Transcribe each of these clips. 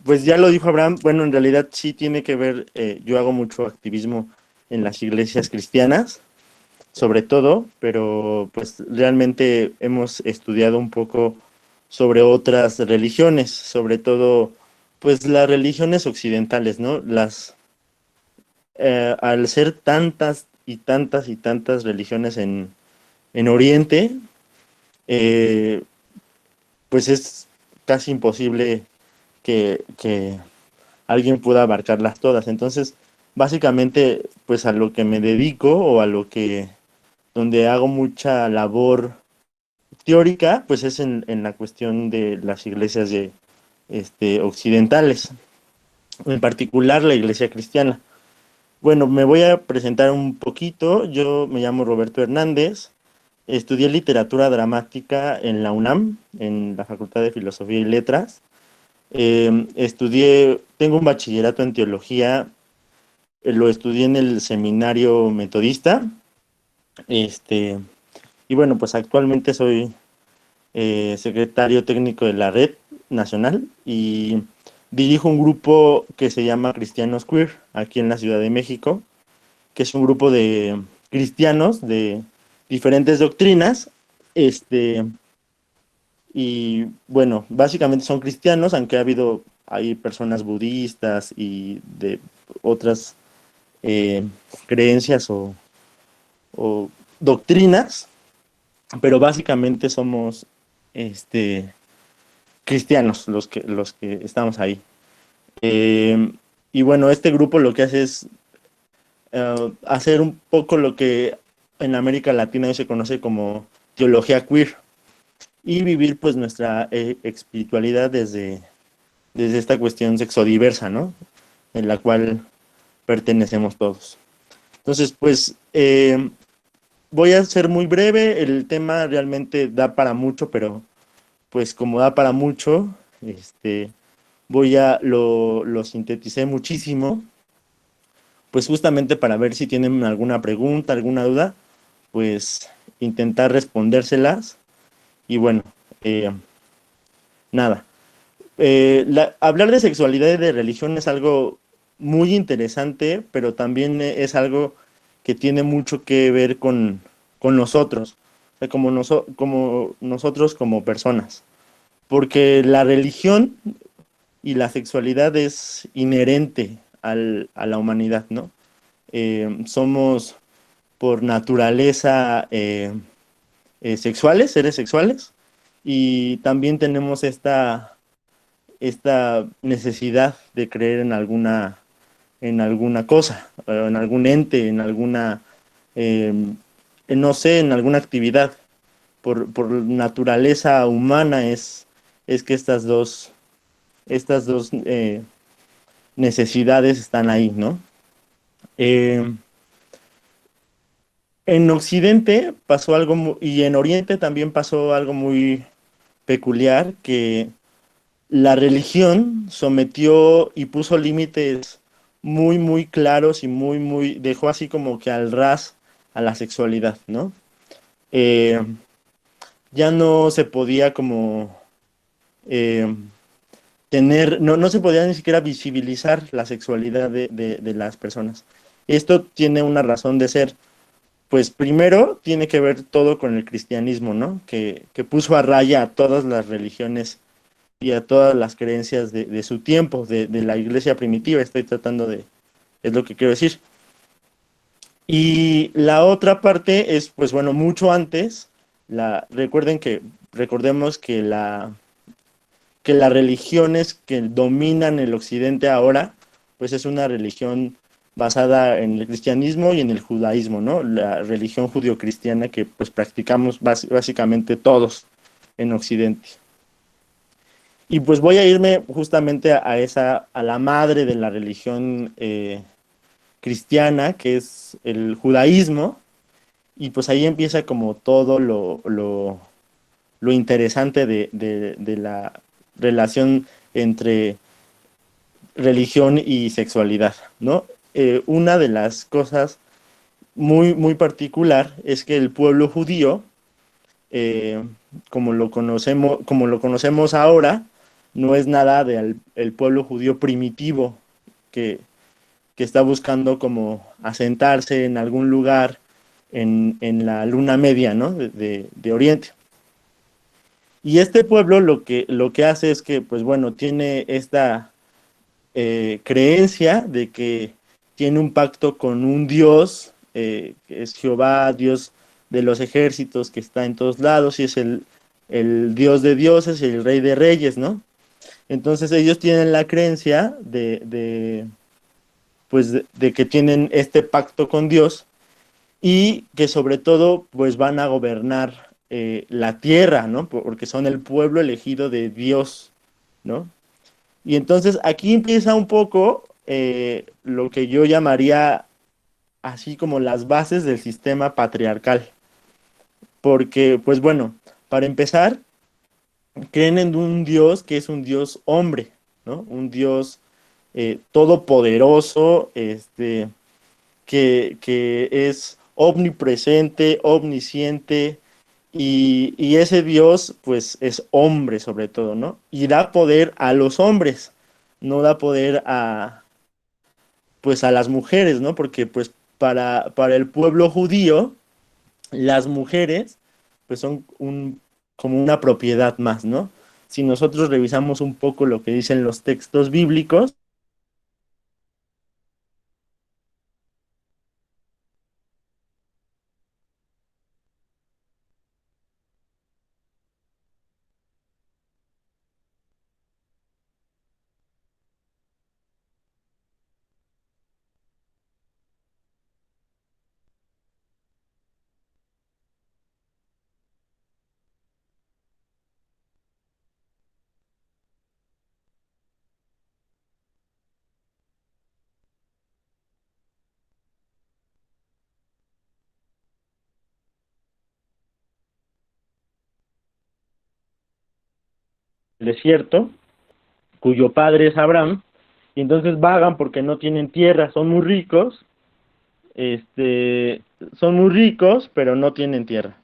Pues ya lo dijo Abraham, bueno, en realidad sí tiene que ver, yo hago mucho activismo en las iglesias cristianas, sobre todo, pero pues realmente hemos estudiado un poco sobre otras religiones, sobre todo pues las religiones occidentales, ¿no? Al ser tantas y tantas y tantas religiones en Oriente, eh, pues es casi imposible que alguien pueda abarcarlas todas. Entonces, básicamente, pues a lo que me dedico o a lo que, donde hago mucha labor teórica, pues es en la cuestión de las iglesias occidentales, en particular la iglesia cristiana. Bueno, me voy a presentar un poquito. Yo me llamo Roberto Hernández. Estudié literatura dramática en la UNAM, en la Facultad de Filosofía y Letras. Tengo un bachillerato en teología, lo estudié en el seminario metodista. Este, y bueno, pues actualmente soy secretario técnico de la Red Nacional y dirijo un grupo que se llama Cristianos Queer aquí en la Ciudad de México, que es un grupo de cristianos de diferentes doctrinas. Este, y bueno, básicamente son cristianos, aunque hay personas budistas y de otras eh, creencias o doctrinas, pero básicamente somos este, cristianos los que estamos ahí. Eh, y bueno, este grupo lo que hace es hacer un poco lo que en América Latina hoy se conoce como teología queer y vivir pues nuestra espiritualidad desde esta cuestión sexodiversa, ¿no? En la cual pertenecemos todos. Entonces, pues voy a ser muy breve, el tema realmente da para mucho, pero pues como da para mucho, lo sinteticé muchísimo, pues justamente para ver si tienen alguna pregunta, alguna duda, pues intentar respondérselas y bueno, eh, nada. Hablar de sexualidad y de religión es algo muy interesante, pero también es algo que tiene mucho que ver con nosotros, o sea, como nosotros como personas, porque la religión y la sexualidad es inherente a la humanidad, ¿no? Somos por naturaleza sexuales, seres sexuales, y también tenemos esta necesidad de creer en alguna cosa, en algún ente, eh, no sé, en alguna actividad. Por naturaleza humana es que estas dos necesidades están ahí, ¿no? Eh, en Occidente pasó algo, y en Oriente también pasó algo muy peculiar, que la religión sometió y puso límites muy, muy claros y dejó así como que al ras a la sexualidad, ¿no? Eh, ya no se podía como eh, no se podía ni siquiera visibilizar la sexualidad de las personas. Esto tiene una razón de ser. Pues primero tiene que ver todo con el cristianismo, ¿no? Que puso a raya a todas las religiones y a todas las creencias de su tiempo, de la iglesia primitiva, es lo que quiero decir. Y la otra parte es, pues bueno, mucho antes, recordemos que las religiones que dominan el occidente ahora, pues es una religión basada en el cristianismo y en el judaísmo, ¿no? La religión judio-cristiana que pues practicamos básicamente todos en occidente. Y pues voy a irme justamente a la madre de la religión cristiana, que es el judaísmo, y pues ahí empieza como todo lo interesante de la relación entre religión y sexualidad, ¿no? Una de las cosas muy, muy particular es que el pueblo judío, eh, como lo conocemos ahora, no es nada del el pueblo judío primitivo que, que está buscando como asentarse en algún lugar en la luna media, ¿no? De Oriente. Y este pueblo lo que hace es que, pues bueno, tiene esta creencia de que tiene un pacto con un Dios, que es Jehová, Dios de los ejércitos, que está en todos lados, y es el Dios de dioses y el Rey de reyes, ¿no? Entonces ellos tienen la creencia pues de que tienen este pacto con Dios y que sobre todo pues van a gobernar la tierra, ¿no? Porque son el pueblo elegido de Dios, ¿no? Y entonces aquí empieza un poco lo que yo llamaría así como las bases del sistema patriarcal. Porque, pues bueno, para empezar, creen en un Dios que es un Dios hombre, ¿no? Un Dios todopoderoso, que es omnipresente, omnisciente, y ese Dios, pues, es hombre sobre todo, ¿no? Y da poder a los hombres, no da poder pues, a las mujeres, ¿no? Porque, pues, para el pueblo judío, las mujeres, pues, son como una propiedad más, ¿no? Si nosotros revisamos un poco lo que dicen los textos bíblicos, el desierto, cuyo padre es Abraham, y entonces vagan porque no tienen tierra, son muy ricos, este, son muy ricos, pero no tienen tierra.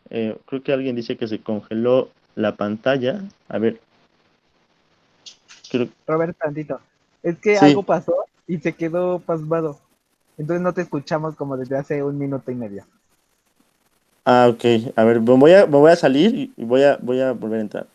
Creo que alguien dice que se congeló la pantalla. A ver, creo, Robert, tantito. Es que algo sí. pasó y se quedó pasmado. Entonces no te escuchamos como desde hace 1 minuto y medio. Ah, ok. A ver, me voy a salir y voy a volver a entrar.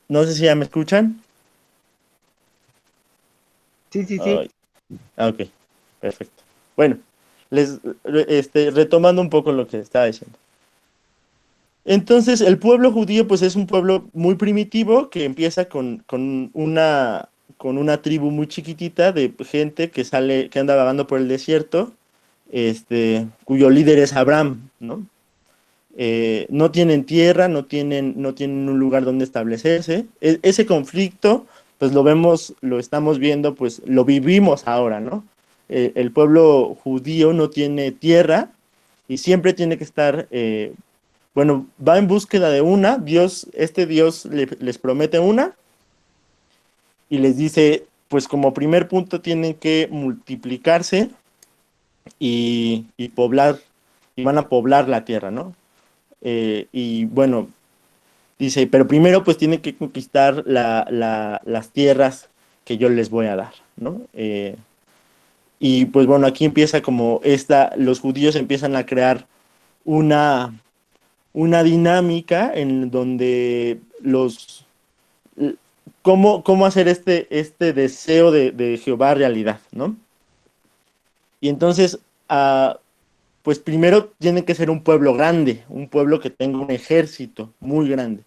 No sé si ya me escuchan. Sí, sí, sí. Ay, ah, ok, perfecto. Bueno, retomando un poco lo que estaba diciendo. Entonces, el pueblo judío, pues es un pueblo muy primitivo que empieza con una tribu muy chiquitita de gente que sale, que anda vagando por el desierto, cuyo líder es Abraham, ¿no? No tienen tierra, no tienen un lugar donde establecerse. Ese conflicto, pues lo vemos, lo estamos viendo, pues lo vivimos ahora, ¿no? El pueblo judío no tiene tierra y siempre tiene que estar, bueno, va en búsqueda de una, Dios, este Dios les promete una y les dice, pues como primer punto tienen que multiplicarse y poblar, y van a poblar la tierra, ¿no? Y bueno, dice, pero primero pues tienen que conquistar las tierras que yo les voy a dar, ¿no? Y pues bueno, aquí empieza como los judíos empiezan a crear una, una dinámica en donde cómo hacer este deseo de Jehová realidad, ¿no? Y entonces, pues primero tiene que ser un pueblo grande, un pueblo que tenga un ejército muy grande.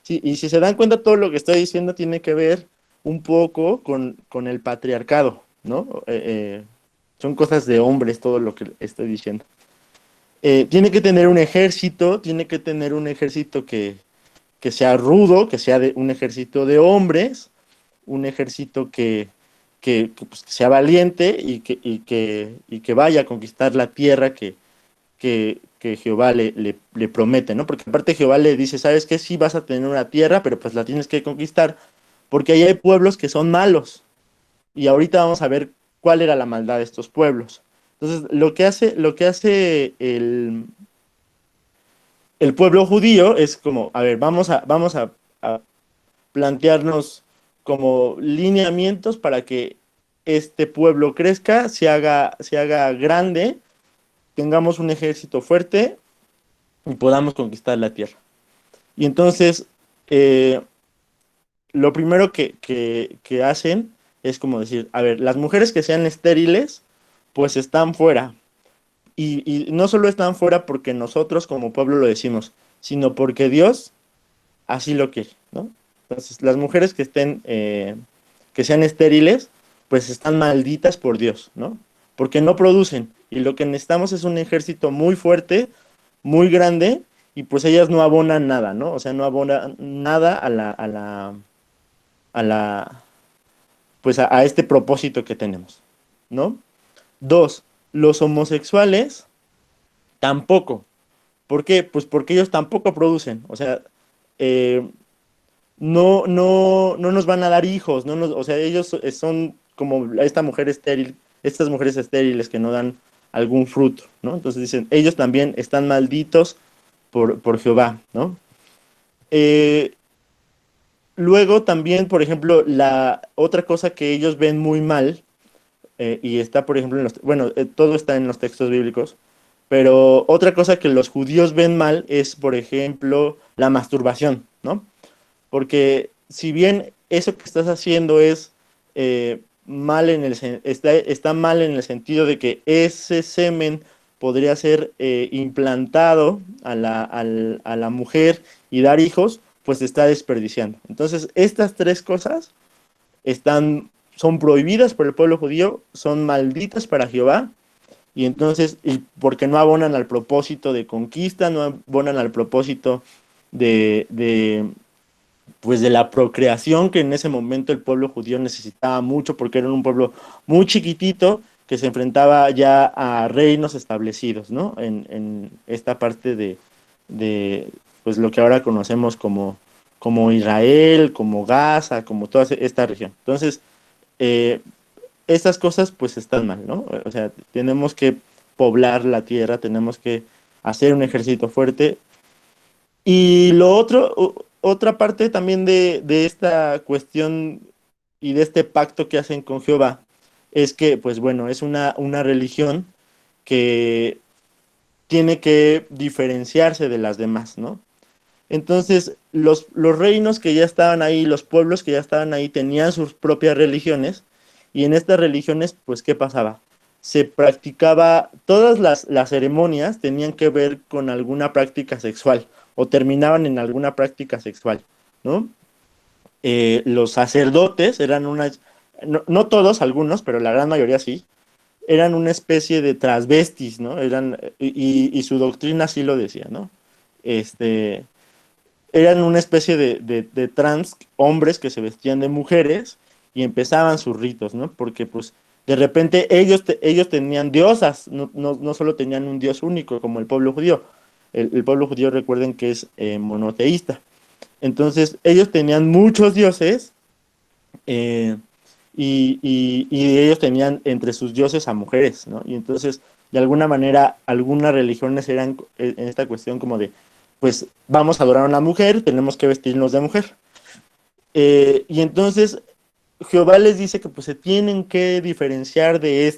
Sí, y si se dan cuenta, todo lo que estoy diciendo tiene que ver un poco con el patriarcado, ¿no? Son cosas de hombres todo lo que estoy diciendo. Tiene que tener un ejército, tiene que tener un ejército que sea rudo, que sea un ejército de hombres, un ejército pues, que sea valiente y que vaya a conquistar la tierra que Jehová le promete, ¿no? Porque aparte Jehová le dice, ¿sabes qué? Sí vas a tener una tierra, pero pues la tienes que conquistar, porque ahí hay pueblos que son malos. Y ahorita vamos a ver cuál era la maldad de estos pueblos. Entonces, lo que hace el pueblo judío es como, a ver, a plantearnos como lineamientos para que este pueblo crezca, se haga grande, tengamos un ejército fuerte y podamos conquistar la tierra. Y entonces, eh, lo primero que hacen es como decir, a ver, las mujeres que sean estériles, pues están fuera. Y no solo están fuera porque nosotros como pueblo lo decimos, sino porque Dios así lo quiere, ¿no? Entonces, las mujeres que sean estériles, pues están malditas por Dios, ¿no? Porque no producen. Y lo que necesitamos es un ejército muy fuerte, muy grande, y pues ellas no abonan nada, ¿no? O sea, no abonan nada a la, pues a este propósito que tenemos, ¿no? Dos, los homosexuales tampoco. ¿Por qué? Pues porque ellos tampoco producen. O sea, eh, no nos van a dar hijos, o sea, ellos son como esta mujer estéril, estas mujeres estériles que no dan algún fruto, ¿no? Entonces dicen, ellos también están malditos por Jehová, ¿no? Eh, Luego también, por ejemplo, la otra cosa que ellos ven muy mal, y está, por ejemplo, bueno, todo está en los textos bíblicos, pero otra cosa que los judíos ven mal es, por ejemplo, la masturbación, ¿no? Porque si bien eso que estás haciendo es mal está mal en el sentido de que ese semen podría ser implantado a la mujer y dar hijos, pues se está desperdiciando. Entonces, estas tres cosas son prohibidas por el pueblo judío, son malditas para Jehová, y entonces, y porque no abonan al propósito de conquista, no abonan al propósito de pues de la procreación que en ese momento el pueblo judío necesitaba mucho porque era un pueblo muy chiquitito que se enfrentaba ya a reinos establecidos, ¿no? En esta parte de pues lo que ahora conocemos como Israel, como Gaza, como toda esta región. Entonces, eh, estas cosas pues están mal, ¿no? O sea, tenemos que poblar la tierra, tenemos que hacer un ejército fuerte y lo otro, otra parte también de esta cuestión y de este pacto que hacen con Jehová es que, pues bueno, es una religión que tiene que diferenciarse de las demás, ¿no? Entonces, los reinos que ya estaban ahí, los pueblos que ya estaban ahí, tenían sus propias religiones, y en estas religiones, pues, ¿qué pasaba? Se practicaba, todas las ceremonias tenían que ver con alguna práctica sexual, o terminaban en alguna práctica sexual, ¿no? Los sacerdotes eran no todos, algunos, pero la gran mayoría sí, eran una especie de transvestis, ¿no? Y su doctrina así lo decía, ¿no? Este, Eran una especie de trans hombres que se vestían de mujeres y empezaban sus ritos, ¿no? Porque pues de repente ellos tenían diosas, no solo tenían un dios único como el pueblo judío. El pueblo judío recuerden que es monoteísta. Entonces ellos tenían muchos dioses eh, y ellos tenían entre sus dioses a mujeres, ¿no? Y entonces de alguna manera algunas religiones eran en esta cuestión como de pues vamos a adorar a una mujer, tenemos que vestirnos de mujer. Y entonces Jehová les dice que pues se tienen que diferenciar de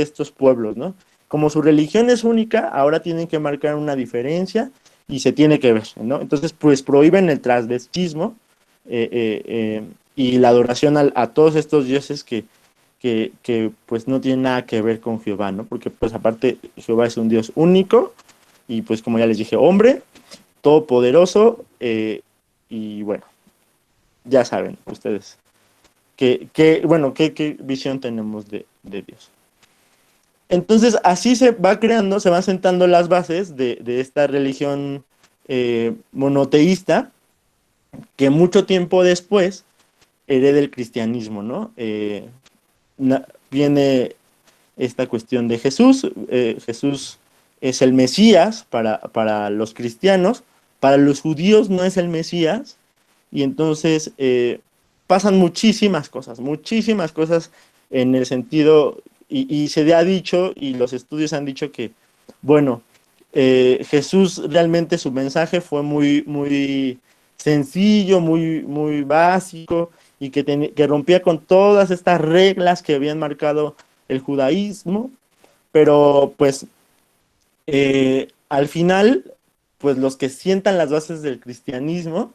estos pueblos, ¿no? Como su religión es única, ahora tienen que marcar una diferencia y se tiene que ver, ¿no? Entonces pues prohíben el transvestismo y la adoración a todos estos dioses que pues no tienen nada que ver con Jehová, ¿no? Porque pues aparte Jehová es un Dios único y pues como ya les dije, hombre, todopoderoso, y bueno, ya saben ustedes bueno, qué visión tenemos de Dios. Entonces, así se va creando, se van sentando las bases de esta religión monoteísta que mucho tiempo después hereda el cristianismo, ¿no? viene esta cuestión de Jesús. Jesús es el Mesías para los cristianos, para los judíos no es el Mesías, y entonces pasan muchísimas cosas en el sentido, y se ha dicho, y los estudios han dicho que, bueno, Jesús realmente su mensaje fue muy sencillo, muy básico, y que rompía con todas estas reglas que habían marcado el judaísmo, pero pues al final, pues los que sientan las bases del cristianismo,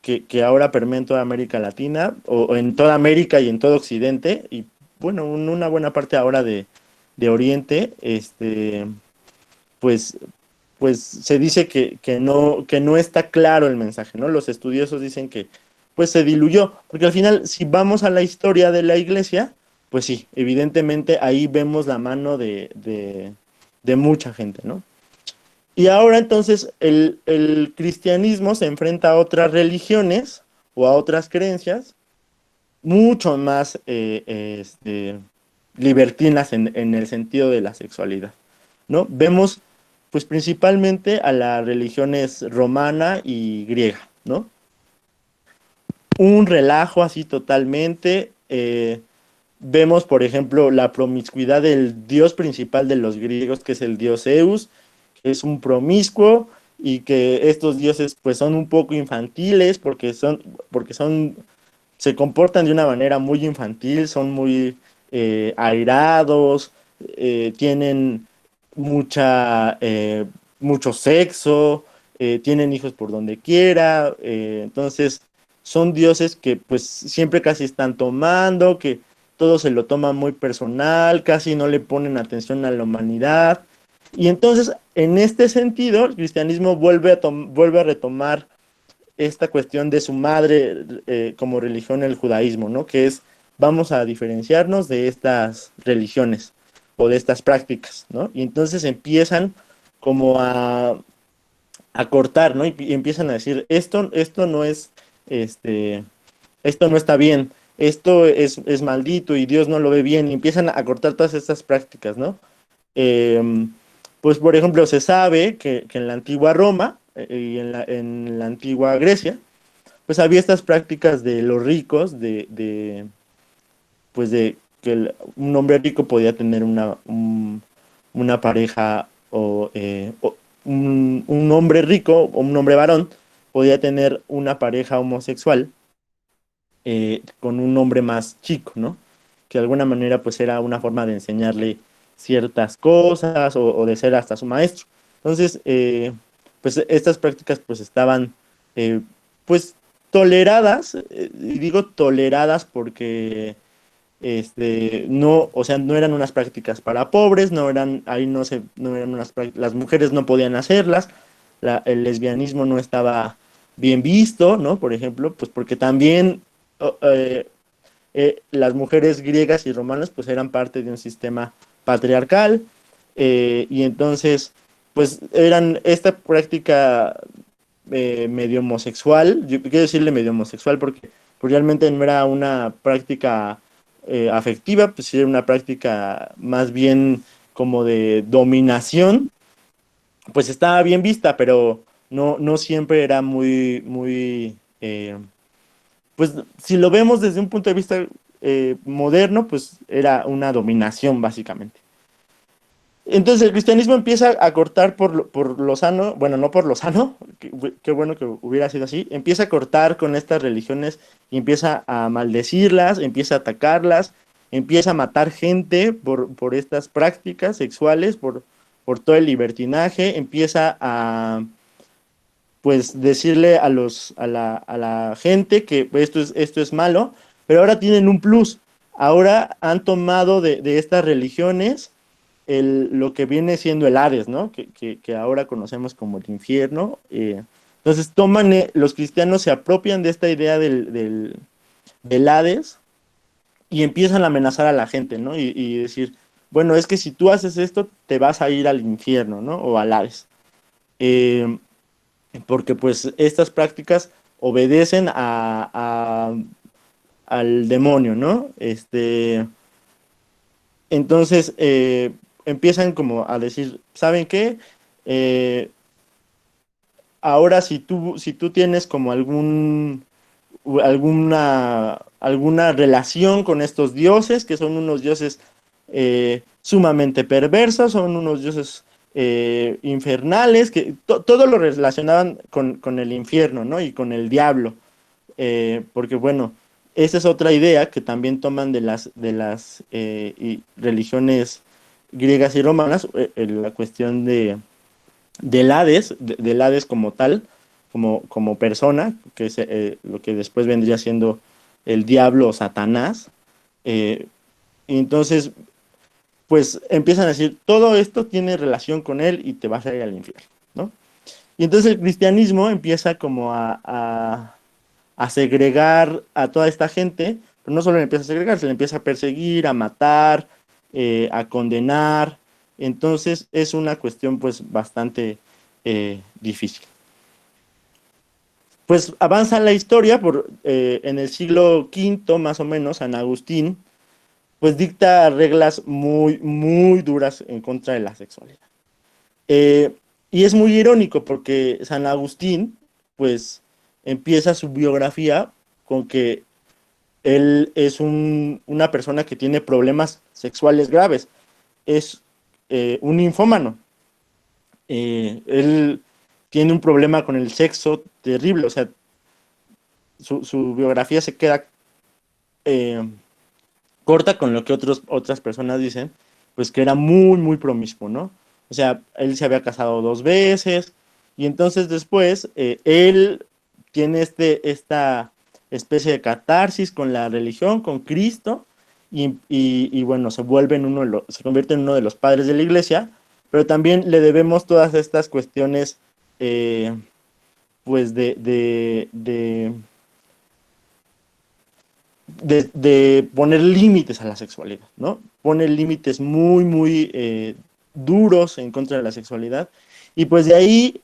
que ahora permea en toda América Latina, o en toda América y en todo Occidente, y bueno, una buena parte ahora de Oriente, pues, pues se dice que no está claro el mensaje, ¿no? Los estudiosos dicen que pues se diluyó, porque al final, si vamos a la historia de la iglesia, pues sí, evidentemente ahí vemos la mano de mucha gente, ¿no? Y ahora entonces el cristianismo se enfrenta a otras religiones o a otras creencias mucho más libertinas en el sentido de la sexualidad, ¿no? Vemos pues principalmente a las religiones romana y griega, ¿no? Un relajo así totalmente. Vemos, por ejemplo, la promiscuidad del dios principal de los griegos, que es el dios Zeus, que es un promiscuo, y que estos dioses pues son un poco infantiles porque son se comportan de una manera muy infantil, son muy airados, tienen mucho sexo, tienen hijos por donde quiera, entonces son dioses que pues siempre casi están tomando, que todo se lo toma muy personal, casi no le ponen atención a la humanidad. Y entonces, en este sentido, el cristianismo vuelve a retomar esta cuestión de su madre como religión, el judaísmo, ¿no? Que es, vamos a diferenciarnos de estas religiones o de estas prácticas, ¿no? Y entonces empiezan como a cortar, ¿no? Y empiezan a decir, esto no es, este, esto no está bien, esto es maldito y Dios no lo ve bien, y empiezan a cortar todas estas prácticas, ¿no? Eh, pues, por ejemplo, se sabe que en la antigua Roma y en la antigua Grecia, pues había estas prácticas de los ricos, pues de que un hombre rico podía tener una pareja o un hombre rico o un hombre varón podía tener una pareja homosexual con un hombre más chico, ¿no? Que de alguna manera pues era una forma de enseñarle ciertas cosas o de ser hasta su maestro. Entonces, pues estas prácticas pues estaban eh, pues toleradas, y digo toleradas porque no, o sea, no eran unas prácticas para pobres, no eran, ahí no eran las mujeres no podían hacerlas, el lesbianismo no estaba bien visto, ¿no? Por ejemplo, pues porque también oh, las mujeres griegas y romanas pues eran parte de un sistema patriarcal, y entonces pues eran esta práctica medio homosexual, yo quiero decirle medio homosexual porque pues, realmente no era una práctica afectiva, pues era una práctica más bien como de dominación, pues estaba bien vista, pero no siempre era pues si lo vemos desde un punto de vista moderno, pues era una dominación básicamente. Entonces el cristianismo empieza a cortar por lo sano, bueno, no por lo sano, qué bueno que hubiera sido así, empieza a cortar con estas religiones y empieza a maldecirlas, empieza a atacarlas, empieza a matar gente por estas prácticas sexuales, por todo el libertinaje, empieza a pues decirle a la gente que esto es malo, pero ahora tienen un plus, ahora han tomado de estas religiones lo que viene siendo el Hades, ¿no? Que ahora conocemos como el infierno. Entonces toman, los cristianos se apropian de esta idea del Hades y empiezan a amenazar a la gente, ¿no? Y decir, bueno, es que si tú haces esto, te vas a ir al infierno, ¿no? O al Hades. Eh, Porque pues estas prácticas obedecen al demonio, ¿no? Entonces empiezan como a decir, ¿saben qué? Eh, Ahora si tú tienes como alguna relación con estos dioses, que son unos dioses sumamente perversos, son unos dioses infernales, que todo lo relacionaban con el infierno, ¿no? Y con el diablo. Porque bueno, esa es otra idea que también toman de las religiones griegas y romanas, la cuestión del Hades, del Hades como tal, como persona, que es lo que después vendría siendo el diablo o Satanás. Y entonces, pues empiezan a decir, todo esto tiene relación con él y te vas a ir al infierno, ¿no? Y entonces el cristianismo empieza como a segregar a toda esta gente, pero no solo le empieza a segregar, se le empieza a perseguir, a matar, a condenar. Entonces es una cuestión pues bastante difícil. Pues avanza la historia en el siglo V más o menos, San Agustín pues dicta reglas muy, muy duras en contra de la sexualidad. Eh, y es muy irónico porque San Agustín pues empieza su biografía con que él es una persona que tiene problemas sexuales graves, es un ninfómano. Él tiene un problema con el sexo terrible, o sea, su biografía se queda eh, corta con lo que otras personas dicen, pues que era muy, muy promiscuo, ¿no? O sea, él se había casado 2 veces y entonces después él tiene esta especie de catarsis con la religión, con Cristo, y bueno, se convierte en uno de los padres de la iglesia, pero también le debemos todas estas cuestiones, eh, pues de poner límites a la sexualidad, ¿no? Pone límites muy, muy duros en contra de la sexualidad. Y pues de ahí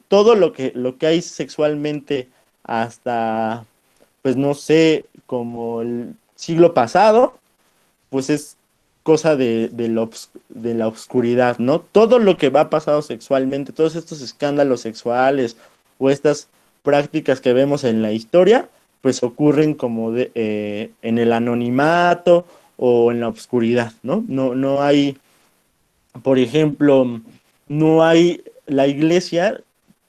todo lo que hay sexualmente hasta, pues no sé, como el siglo pasado, pues es cosa de la obscuridad, ¿no? Todo lo que va pasado sexualmente, todos estos escándalos sexuales o estas prácticas que vemos en la historia, pues ocurren como en el anonimato o en la obscuridad, ¿no? No hay, por ejemplo, no hay, la iglesia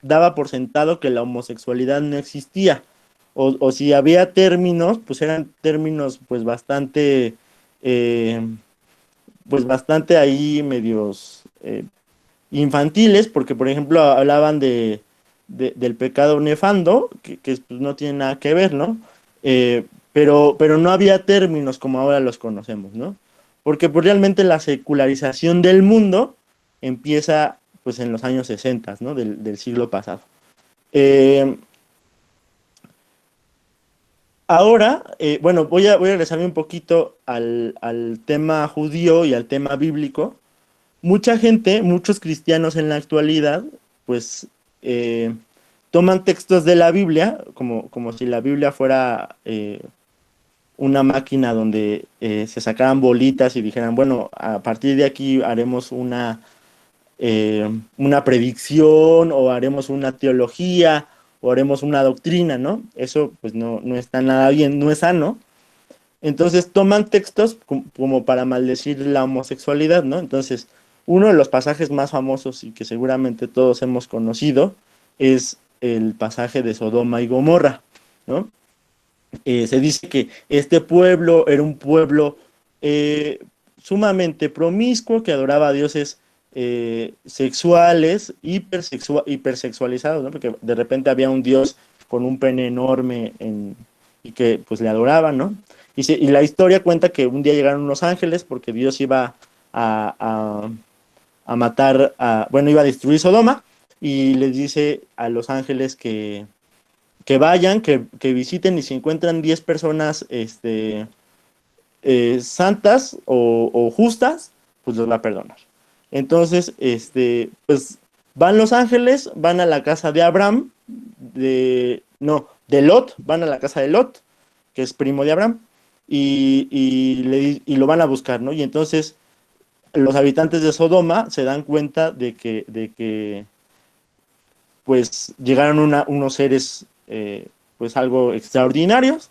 daba por sentado que la homosexualidad no existía, o si había términos, pues eran términos eh, pues bastante ahí medios infantiles, porque por ejemplo hablaban del pecado nefando, que pues, no tiene nada que ver, ¿no? Pero no había términos como ahora los conocemos, ¿no? Porque pues realmente la secularización del mundo empieza pues en los años 60, ¿no? Del siglo pasado. Eh, Ahora, bueno, voy a regresarme un poquito al tema judío y al tema bíblico. Mucha gente, muchos cristianos en la actualidad, pues eh, toman textos de la Biblia, como si la Biblia fuera una máquina donde se sacaran bolitas y dijeran, bueno, a partir de aquí haremos una predicción o haremos una teología o haremos una doctrina, ¿no? Eso pues no está nada bien, no es sano. Entonces toman textos como para maldecir la homosexualidad, ¿no? Entonces, uno de los pasajes más famosos y que seguramente todos hemos conocido es el pasaje de Sodoma y Gomorra, ¿no? Se dice que este pueblo era un pueblo eh, sumamente promiscuo que adoraba a dioses sexuales, hipersexualizados, ¿no? Porque de repente había un dios con un pene enorme y que pues le adoraban, ¿no? Y la historia cuenta que un día llegaron unos ángeles porque Dios iba a, a, a matar, bueno, iba a destruir Sodoma y les dice a los ángeles que vayan, que visiten y si encuentran 10 personas santas o justas, pues los va a perdonar. Entonces, pues van los ángeles, van a la casa de Abraham, no, de Lot, van a la casa de Lot, que es primo de Abraham, y lo van a buscar, ¿no? Y entonces los habitantes de Sodoma se dan cuenta de que pues llegaron unos seres pues algo extraordinarios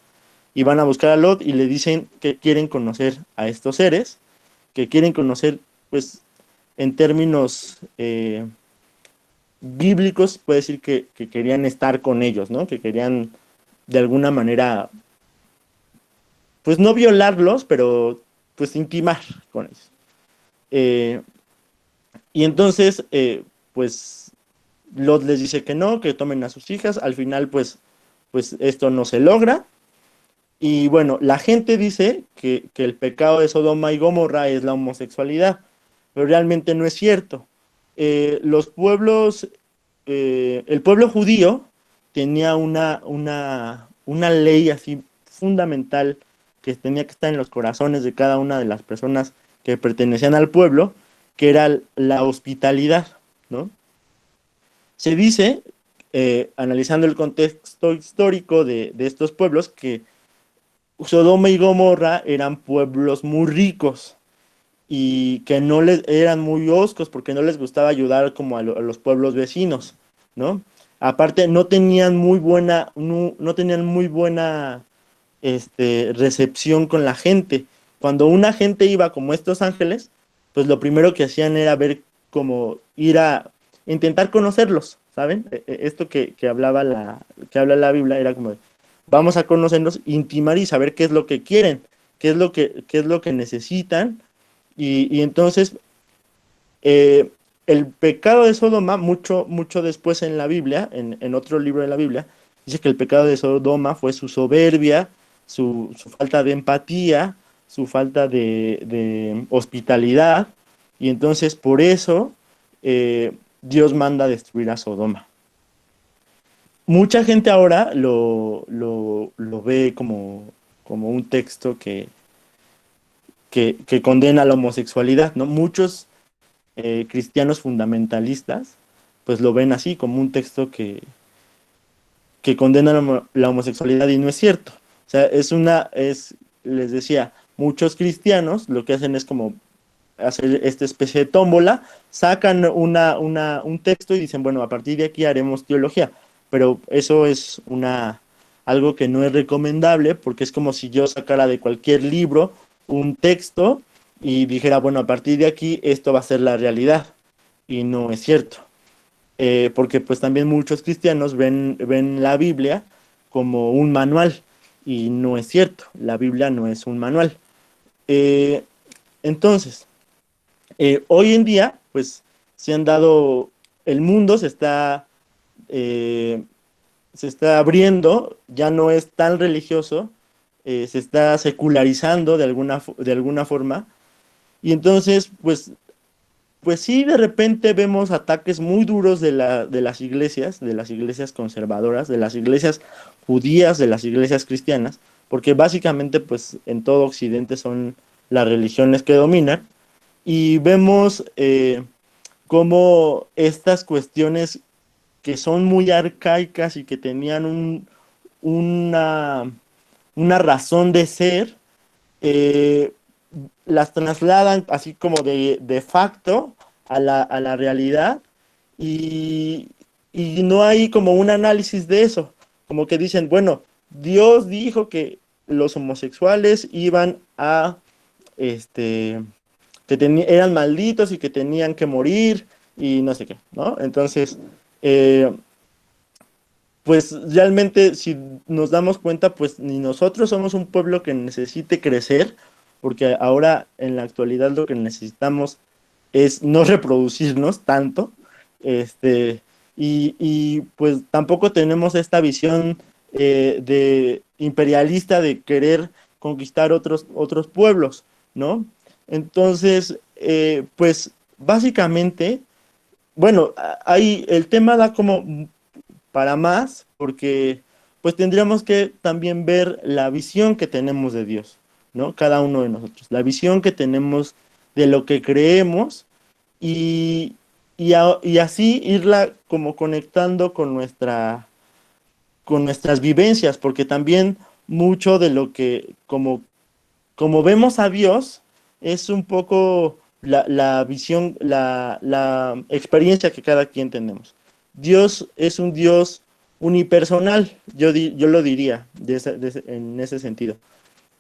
y van a buscar a Lot y le dicen que quieren conocer a estos seres, que quieren conocer pues en términos bíblicos, puede decir que querían estar con ellos, ¿no? Que querían de alguna manera pues no violarlos, pero pues intimar con ellos. Eh, y entonces, pues Lot les dice que no, que tomen a sus hijas. Al final, pues esto no se logra. Y bueno, la gente dice que el pecado de Sodoma y Gomorra es la homosexualidad, pero realmente no es cierto. Los pueblos, el pueblo judío tenía una ley así fundamental que tenía que estar en los corazones de cada una de las personas que pertenecían al pueblo, que era la hospitalidad, ¿no? Se dice, analizando el contexto histórico de estos pueblos, que Sodoma y Gomorra eran pueblos muy ricos y que no les eran muy hoscos porque no les gustaba ayudar como a los pueblos vecinos, ¿no? Aparte no tenían muy buena recepción con la gente. Cuando una gente iba como estos ángeles, pues lo primero que hacían era ver como ir a intentar conocerlos, ¿saben? Esto que habla la Biblia era como vamos a conocerlos, intimar y saber qué es lo que quieren, qué es lo que necesitan. Y entonces el pecado de Sodoma, mucho después en la Biblia, en otro libro de la Biblia, dice que el pecado de Sodoma fue su soberbia, su falta de empatía, su falta de hospitalidad, y entonces por eso Dios manda a destruir a Sodoma. Mucha gente ahora lo ve como un texto que condena la homosexualidad, ¿no? Muchos cristianos fundamentalistas pues lo ven así, como un texto que condena la homosexualidad y no es cierto. O sea, les decía, muchos cristianos lo que hacen es como hacer esta especie de tómbola, sacan un texto y dicen, bueno, a partir de aquí haremos teología, pero eso es algo que no es recomendable porque es como si yo sacara de cualquier libro un texto y dijera, bueno, a partir de aquí esto va a ser la realidad y no es cierto. Porque pues también muchos cristianos ven la Biblia como un manual y no es cierto, la Biblia no es un manual. Eh, entonces, hoy en día, pues se han dado, el mundo eh, se está abriendo, ya no es tan religioso, se está secularizando de alguna forma, y entonces, pues sí, de repente vemos ataques muy duros de las iglesias conservadoras, de las iglesias judías, de las iglesias cristianas, porque básicamente, pues en todo Occidente son las religiones que dominan, y vemos cómo estas cuestiones que son muy arcaicas y que tenían una, una razón de ser, eh, las trasladan así como de facto a la realidad y, y no hay como un análisis de eso, como que dicen, bueno, Dios dijo que los homosexuales iban a, este, eran malditos y que tenían que morir y no sé qué, ¿no? Entonces, eh, pues realmente si nos damos cuenta, pues ni nosotros somos un pueblo que necesite crecer, porque ahora en la actualidad lo que necesitamos es no reproducirnos tanto, pues tampoco tenemos esta visión de imperialista de querer conquistar otros pueblos, ¿no? Entonces, pues básicamente, bueno, el tema da como para más, porque pues tendríamos que también ver la visión que tenemos de Dios, ¿no? Cada uno de nosotros, la visión que tenemos de lo que creemos y, y así irla como conectando con nuestras vivencias, porque también mucho de lo que como como vemos a Dios, es un poco la visión, la experiencia que cada quien tenemos. Dios es un Dios unipersonal, yo lo diría en ese sentido.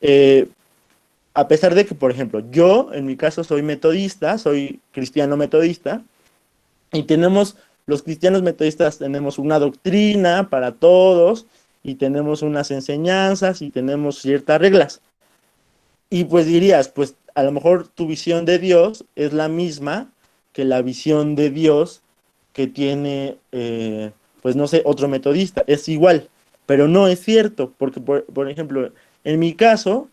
Eh, a pesar de que, por ejemplo, yo en mi caso soy metodista, soy cristiano metodista, y tenemos, los cristianos metodistas tenemos una doctrina para todos, y tenemos unas enseñanzas, y tenemos ciertas reglas. Y pues dirías, pues a lo mejor tu visión de Dios es la misma que la visión de Dios que tiene, pues no sé, otro metodista. Es igual, pero no es cierto, porque por ejemplo, en mi caso,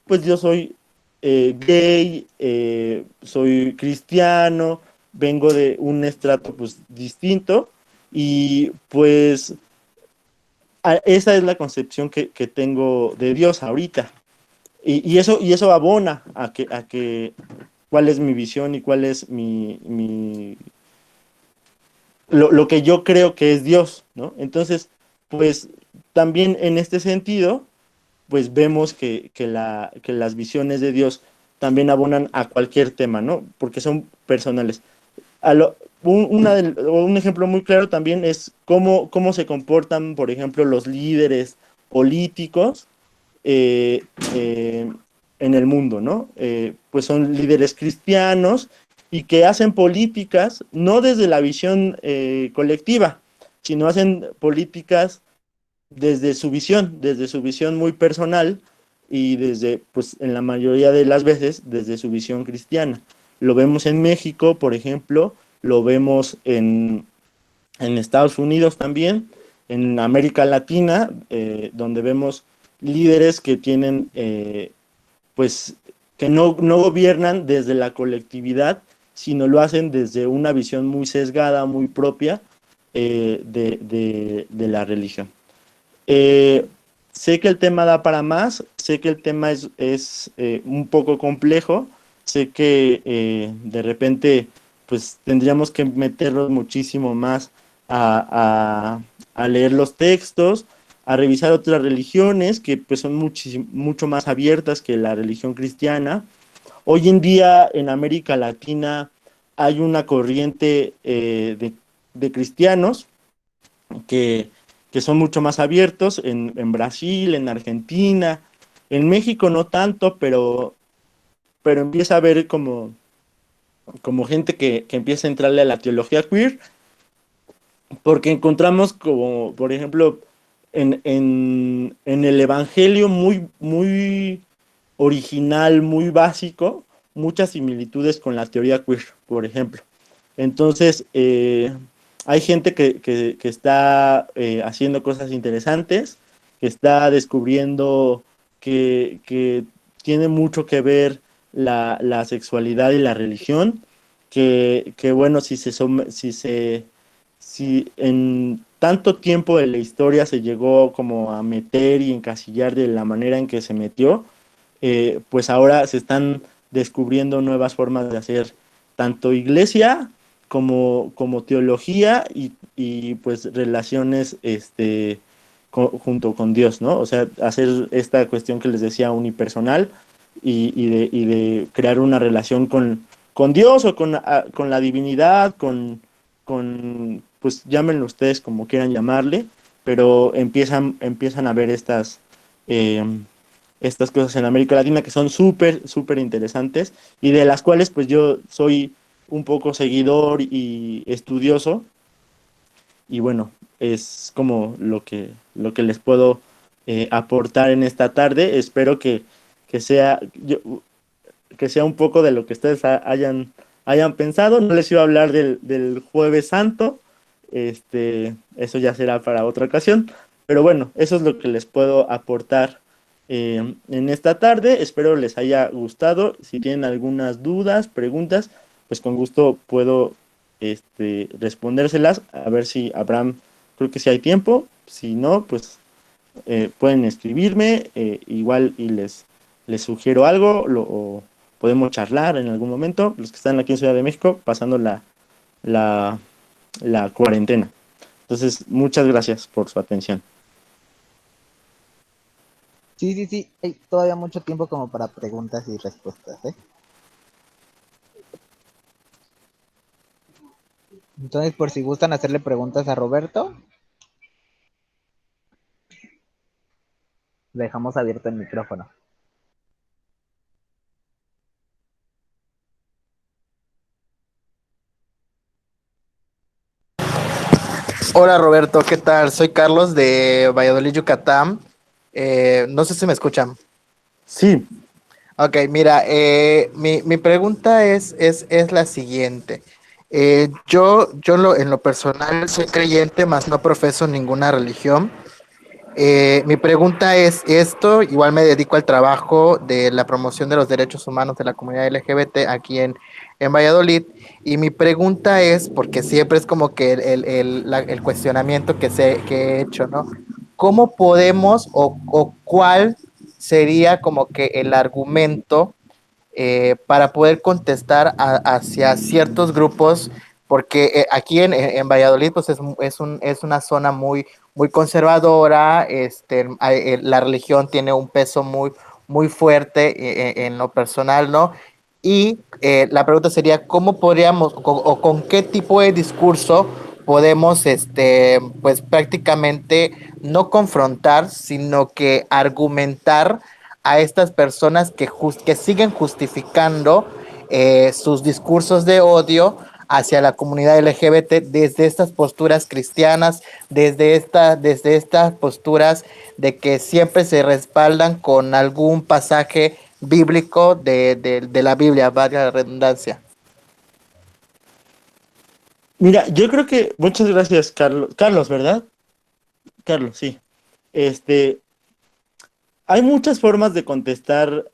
pues yo soy gay, soy cristiano, vengo de un estrato pues distinto y pues esa es la concepción que tengo de Dios ahorita. Y eso abona a que cuál es mi visión y cuál es lo que yo creo que es Dios, ¿no? Entonces, pues también en este sentido, pues vemos que las visiones de Dios también abonan a cualquier tema, ¿no? Porque son personales. Un ejemplo muy claro también es cómo se comportan, por ejemplo, los líderes políticos eh, eh, en el mundo, ¿no? Pues son líderes cristianos y que hacen políticas no desde la visión colectiva, sino hacen políticas desde su visión muy personal y desde, pues en la mayoría de las veces, desde su visión cristiana. Lo vemos en México, por ejemplo, lo vemos en Estados Unidos también, en América Latina, donde vemos líderes que tienen, pues, que no gobiernan desde la colectividad, sino lo hacen desde una visión muy sesgada, muy propia de la religión. Eh, sé que el tema da para más, sé que el tema es un poco complejo, sé que de repente pues tendríamos que meternos muchísimo más a leer los textos, a revisar otras religiones que pues son mucho más abiertas que la religión cristiana. Hoy en día en América Latina hay una corriente de cristianos que, que son mucho más abiertos en Brasil, en Argentina, en México no tanto, pero empieza a haber como gente que empieza a entrarle a la teología queer, porque encontramos como, por ejemplo, en el Evangelio muy original, muy básico, muchas similitudes con la teoría queer, por ejemplo. Entonces, hay gente que está haciendo cosas interesantes, que está descubriendo que tiene mucho que ver la sexualidad y la religión, que bueno, si en tanto tiempo de la historia se llegó como a meter y encasillar de la manera en que se metió, pues ahora se están descubriendo nuevas formas de hacer tanto iglesia como teología pues relaciones junto con Dios, ¿no? O sea, hacer esta cuestión que les decía unipersonal y de crear una relación con Dios o con la divinidad, pues llámenlo ustedes como quieran llamarle, pero empiezan a ver eh, estas cosas en América Latina que son súper, súper interesantes y de las cuales pues yo soy un poco seguidor y estudioso y bueno, es como lo que les puedo aportar en esta tarde. Espero que sea, que sea un poco de lo que ustedes hayan pensado. No les iba a hablar del Jueves Santo, eso ya será para otra ocasión, pero bueno, eso es lo que les puedo aportar en esta tarde. Espero les haya gustado. Si tienen algunas dudas, preguntas, pues con gusto puedo respondérselas. A ver si Abraham, creo que si hay tiempo. Si no, pues pueden escribirme igual y les sugiero algo o podemos charlar en algún momento. Los que están aquí en Ciudad de México, pasando la, la cuarentena. Entonces, muchas gracias por su atención. Sí, sí, sí, hay todavía mucho tiempo como para preguntas y respuestas, ¿eh? Entonces, por si gustan hacerle preguntas a Roberto, dejamos abierto el micrófono. Hola Roberto, ¿qué tal? Soy Carlos de Valladolid, Yucatán. No sé si me escuchan. Sí, Ok, mira, mi pregunta es la siguiente. En lo personal soy creyente, más no profeso ninguna religión. Mi pregunta es esto, igual me dedico al trabajo de la promoción de los derechos humanos de la comunidad LGBT aquí en Valladolid, y mi pregunta es, porque siempre es como que el cuestionamiento que he hecho, ¿no? ¿Cómo podemos o cuál sería como que el argumento para poder contestar hacia ciertos grupos, porque aquí en Valladolid pues es una zona muy conservadora, la religión tiene un peso muy fuerte en lo personal, ¿no? Y la pregunta sería, ¿cómo podríamos o con qué tipo de discurso podemos, pues prácticamente no confrontar, sino que argumentar a estas personas que siguen justificando sus discursos de odio hacia la comunidad LGBT desde estas posturas cristianas, desde estas posturas de que siempre se respaldan con algún pasaje bíblico de la Biblia, valga la redundancia? mira, yo creo que, muchas gracias, Carlos. Carlos, ¿verdad? Carlos, sí. Este, hay muchas formas de contestar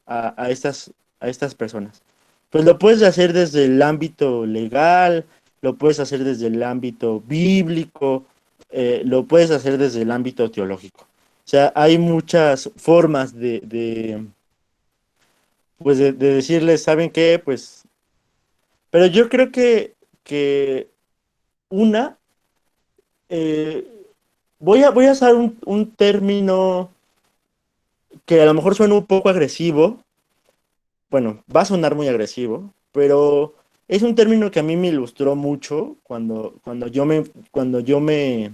a estas personas. Pues lo puedes hacer desde el ámbito legal, lo puedes hacer desde el ámbito bíblico, lo puedes hacer desde el ámbito teológico. O sea, hay muchas formas pues de decirles, ¿saben qué? Pues, pero yo creo que una, eh, voy a usar un término que a lo mejor suena un poco agresivo. Bueno, va a sonar muy agresivo, pero es un término que a mí me ilustró mucho cuando yo me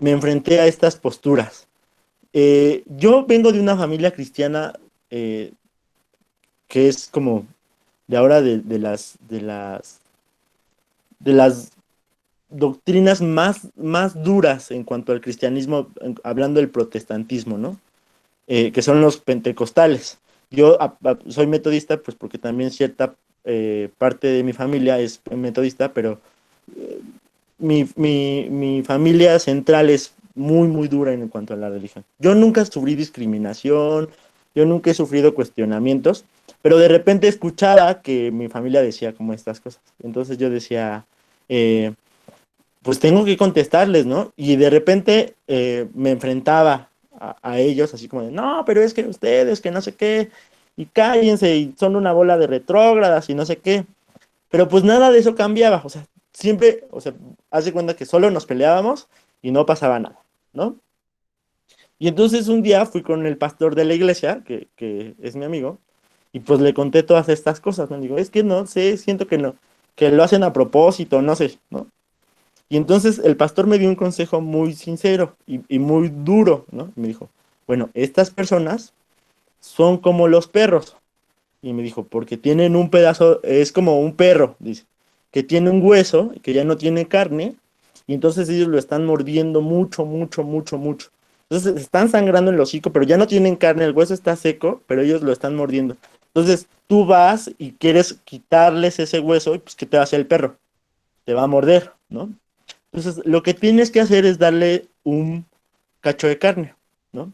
enfrenté a estas posturas. Yo vengo de una familia cristiana eh, que es como de ahora de las doctrinas más duras en cuanto al cristianismo, hablando del protestantismo, ¿no? Que son los pentecostales. Yo soy metodista, pues porque también cierta parte de mi familia es metodista, pero mi familia central es muy dura en cuanto a la religión. Yo nunca sufrí discriminación, yo nunca he sufrido cuestionamientos, pero de repente escuchaba que mi familia decía como estas cosas. Entonces yo decía, eh, pues tengo que contestarles, ¿no? Y de repente me enfrentaba a ellos así como de, no, pero es que ustedes, que no sé qué, y cállense, y son una bola de retrógradas y no sé qué. Pero pues nada de eso cambiaba, o sea, siempre, o sea, haz de cuenta que solo nos peleábamos y no pasaba nada, ¿no? Y entonces un día fui con el pastor de la iglesia, que es mi amigo, y pues le conté todas estas cosas, ¿no? Digo, es que no sé, siento que no, que lo hacen a propósito, no sé, ¿no? Y entonces el pastor me dio un consejo muy sincero y muy duro, ¿no? Me dijo, bueno, estas personas son como los perros. Y me dijo, porque tienen un pedazo, es como un perro, dice, que tiene un hueso, que ya no tiene carne, y entonces ellos lo están mordiendo mucho. Entonces están sangrando en el hocico, pero ya no tienen carne, el hueso está seco, pero ellos lo están mordiendo. Entonces tú vas y quieres quitarles ese hueso, y pues ¿qué te va a hacer el perro? Te va a morder, ¿no? Entonces, lo que tienes que hacer es darle un cacho de carne, ¿no?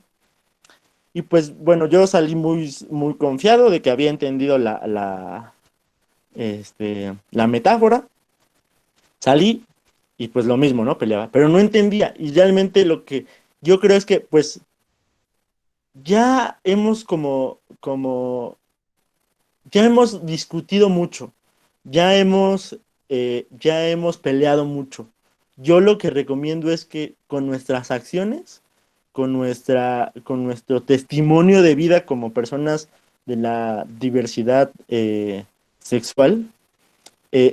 Y pues bueno, yo salí muy confiado de que había entendido la metáfora. Salí y pues lo mismo, ¿no? Peleaba, pero no entendía. Y realmente lo que yo creo es que pues ya hemos ya hemos discutido mucho, ya hemos peleado mucho. Yo lo que recomiendo es que con nuestras acciones con nuestro testimonio de vida como personas de la diversidad sexual,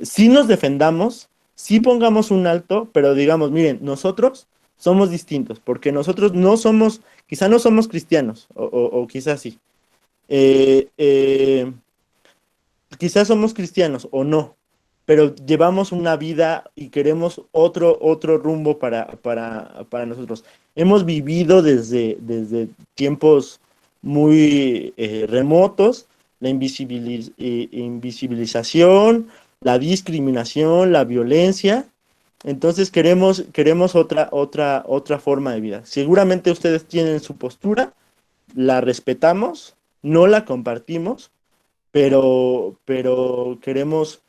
sí nos defendamos, sí pongamos un alto, pero digamos, miren, nosotros somos distintos, porque nosotros no somos, quizá no somos cristianos, o quizás sí. Eh, eh, Quizás somos cristianos o no, pero llevamos una vida y queremos otro rumbo para nosotros. Hemos vivido desde tiempos muy remotos la invisibilización, la discriminación, la violencia. Entonces queremos otra forma de vida. Seguramente ustedes tienen su postura, la respetamos, no la compartimos, pero queremos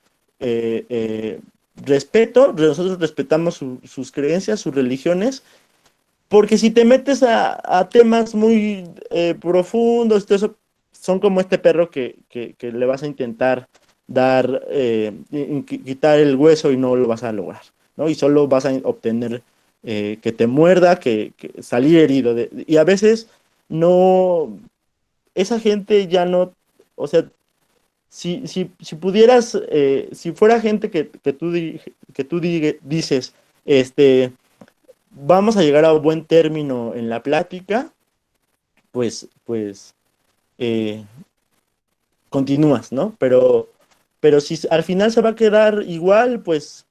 respeto, nosotros respetamos sus creencias, sus religiones, porque si te metes a temas muy profundos, todo eso, son como este perro que le vas a intentar dar, quitar el hueso y no lo vas a lograr, ¿no? Y solo vas a obtener que te muerda, que salir herido. Y a veces no, esa gente ya no, o sea, si pudieras, si fuera gente que tú dices, vamos a llegar a un buen término en la plática, pues eh, continúas, ¿no? Pero si al final se va a quedar igual, pues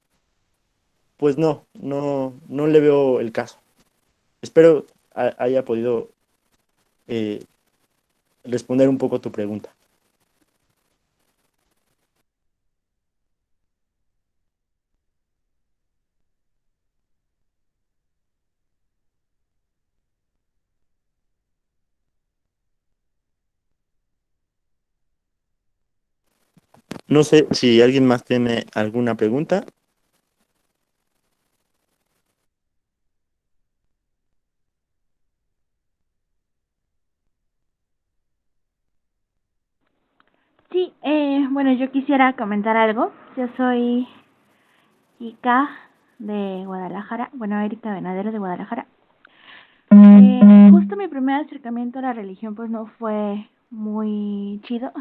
no le veo el caso. Espero haya podido eh, responder un poco tu pregunta. No sé si alguien más tiene alguna pregunta. Sí, bueno, yo quisiera comentar algo. Yo soy Ika de Guadalajara, bueno, Erika Venadero de Guadalajara. Justo mi primer acercamiento a la religión pues no fue muy chido,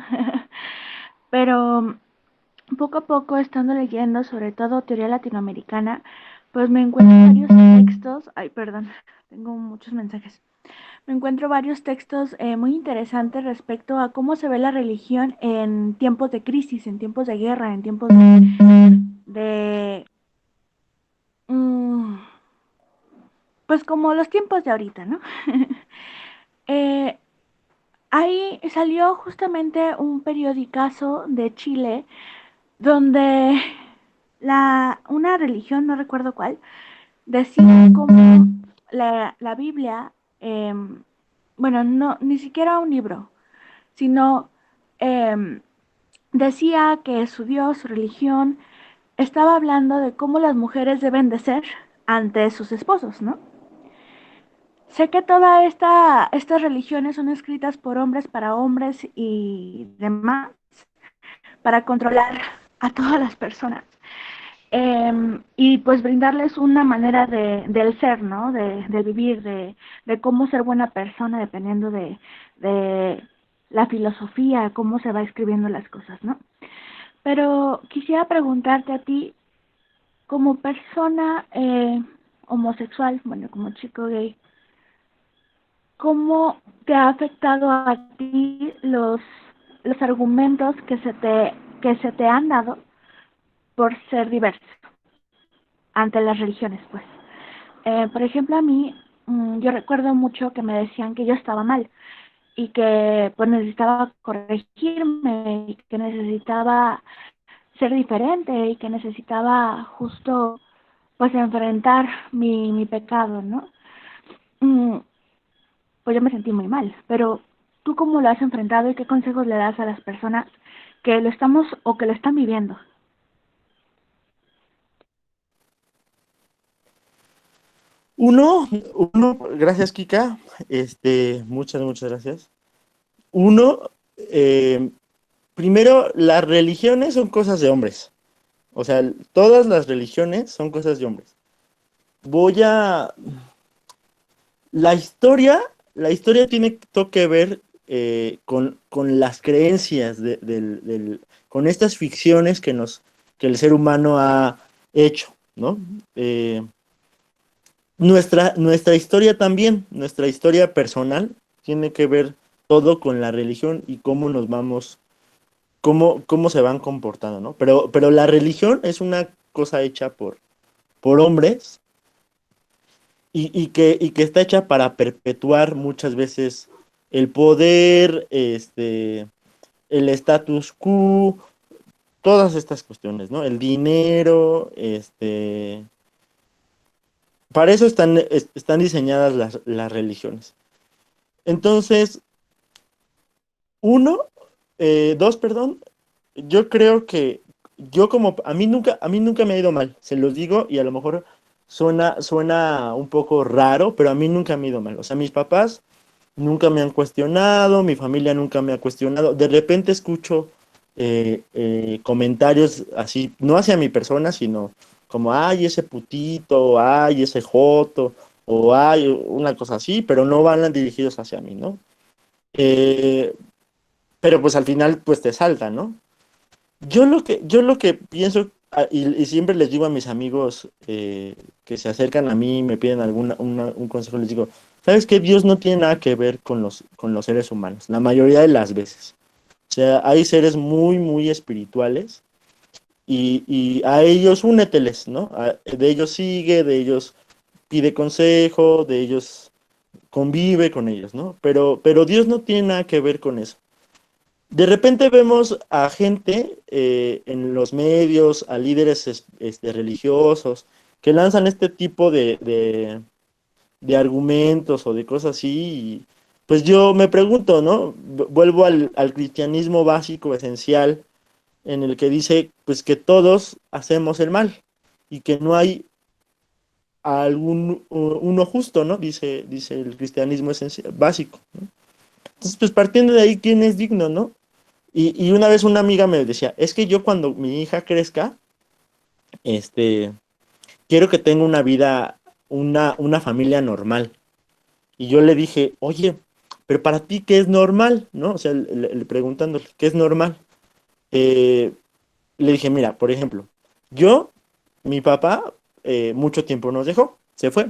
pero poco a poco estando leyendo sobre todo teoría latinoamericana, pues me encuentro varios textos, ay, perdón, tengo muchos mensajes. Me encuentro varios textos muy interesantes respecto a cómo se ve la religión en tiempos de crisis, en tiempos de guerra, en tiempos de mm, pues como los tiempos de ahorita, ¿no? eh, Ahí salió justamente un periodicazo de Chile donde una religión, no recuerdo cuál, decía cómo la Biblia, bueno, no, ni siquiera un libro, sino eh, decía que su Dios, su religión, estaba hablando de cómo las mujeres deben de ser ante sus esposos, ¿no? Sé que todas estas religiones son escritas por hombres para hombres y demás, para controlar a todas las personas. Y pues brindarles una manera del ser, ¿no? De vivir, de cómo ser buena persona dependiendo de la filosofía, cómo se va escribiendo las cosas, ¿no? Pero quisiera preguntarte a ti, como persona homosexual, bueno, como chico gay, ¿cómo te ha afectado a ti los argumentos que se te han dado por ser diverso ante las religiones, pues? Por ejemplo, a mí, yo recuerdo mucho que me decían que yo estaba mal y que pues necesitaba corregirme y que necesitaba ser diferente y que necesitaba justo pues enfrentar mi pecado, ¿no? Mm, pues yo me sentí muy mal, pero ¿tú cómo lo has enfrentado y qué consejos le das a las personas que lo estamos o que lo están viviendo? Gracias, Kika. Muchas gracias. Uno, primero, las religiones son cosas de hombres. O sea, todas las religiones son cosas de hombres. Voy a, la historia tiene todo que ver con las creencias con estas ficciones que el ser humano ha hecho, ¿no? Eh, nuestra historia también, nuestra historia personal, tiene que ver todo con la religión y cómo nos vamos, cómo se van comportando, ¿no? Pero la religión es una cosa hecha por hombres y que está hecha para perpetuar muchas veces el poder, el status quo, todas estas cuestiones, ¿no? El dinero, para eso están diseñadas las religiones. Entonces, uno, dos, perdón, yo creo que a mí nunca me ha ido mal, se los digo, y a lo mejor suena un poco raro, pero a mí nunca me ha ido mal. O sea, mis papás nunca me han cuestionado, mi familia nunca me ha cuestionado. De repente escucho comentarios así, no hacia mi persona, sino como, ay, ese putito, ay, ese joto, o ay, una cosa así, pero no van dirigidos hacia mí, ¿no? Eh, pero pues al final, pues te salta, ¿no? Yo lo que pienso, y siempre les digo a mis amigos que se acercan a mí y me piden un consejo, les digo, ¿sabes qué? Dios no tiene nada que ver con los seres humanos, la mayoría de las veces. O sea, hay seres muy, muy espirituales y a ellos úneteles, ¿no? De ellos sigue, de ellos pide consejo, de ellos convive con ellos, ¿no? Pero Dios no tiene nada que ver con eso. De repente vemos a gente en los medios, a líderes religiosos, que lanzan este tipo de argumentos o de cosas así, y pues yo me pregunto, ¿no? Vuelvo al cristianismo básico, esencial, en el que dice pues que todos hacemos el mal y que no hay uno justo, ¿no? Dice el cristianismo esencial, básico, ¿no? Entonces, pues partiendo de ahí, ¿quién es digno, no? Y una vez una amiga me decía, es que yo cuando mi hija crezca, este, quiero que tenga una vida, una familia normal. Y yo le dije, oye, pero para ti, ¿qué es normal? ¿No? O sea, preguntándole, ¿qué es normal? Eh, Le dije, mira, por ejemplo, mi papá, mucho tiempo nos dejó, se fue.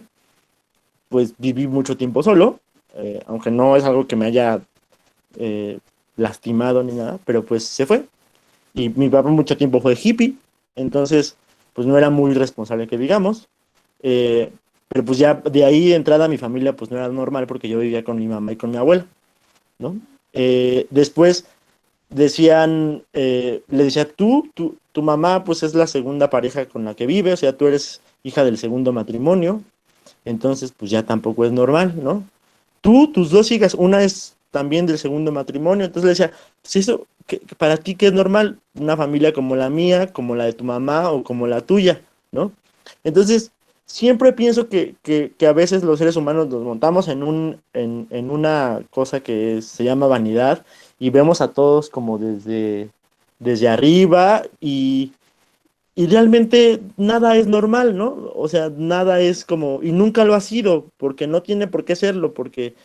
Pues viví mucho tiempo solo, aunque no es algo que me haya eh, lastimado ni nada, pero pues se fue. Y mi papá mucho tiempo fue hippie, entonces pues no era muy responsable que digamos. Eh, pero pues ya de ahí de entrada mi familia pues no era normal porque yo vivía con mi mamá y con mi abuela, ¿no? Después le decía, tu mamá pues es la segunda pareja con la que vive, o sea, tú eres hija del segundo matrimonio, entonces pues ya tampoco es normal, ¿no? Tus dos hijas, una es también del segundo matrimonio, entonces le decía, pues eso, para ti qué es normal, una familia como la mía, como la de tu mamá o como la tuya, ¿no? Entonces, siempre pienso que a veces los seres humanos nos montamos en una cosa que se llama vanidad y vemos a todos como desde arriba y realmente nada es normal, ¿no? O sea, nada es como, y nunca lo ha sido, porque no tiene por qué serlo, porque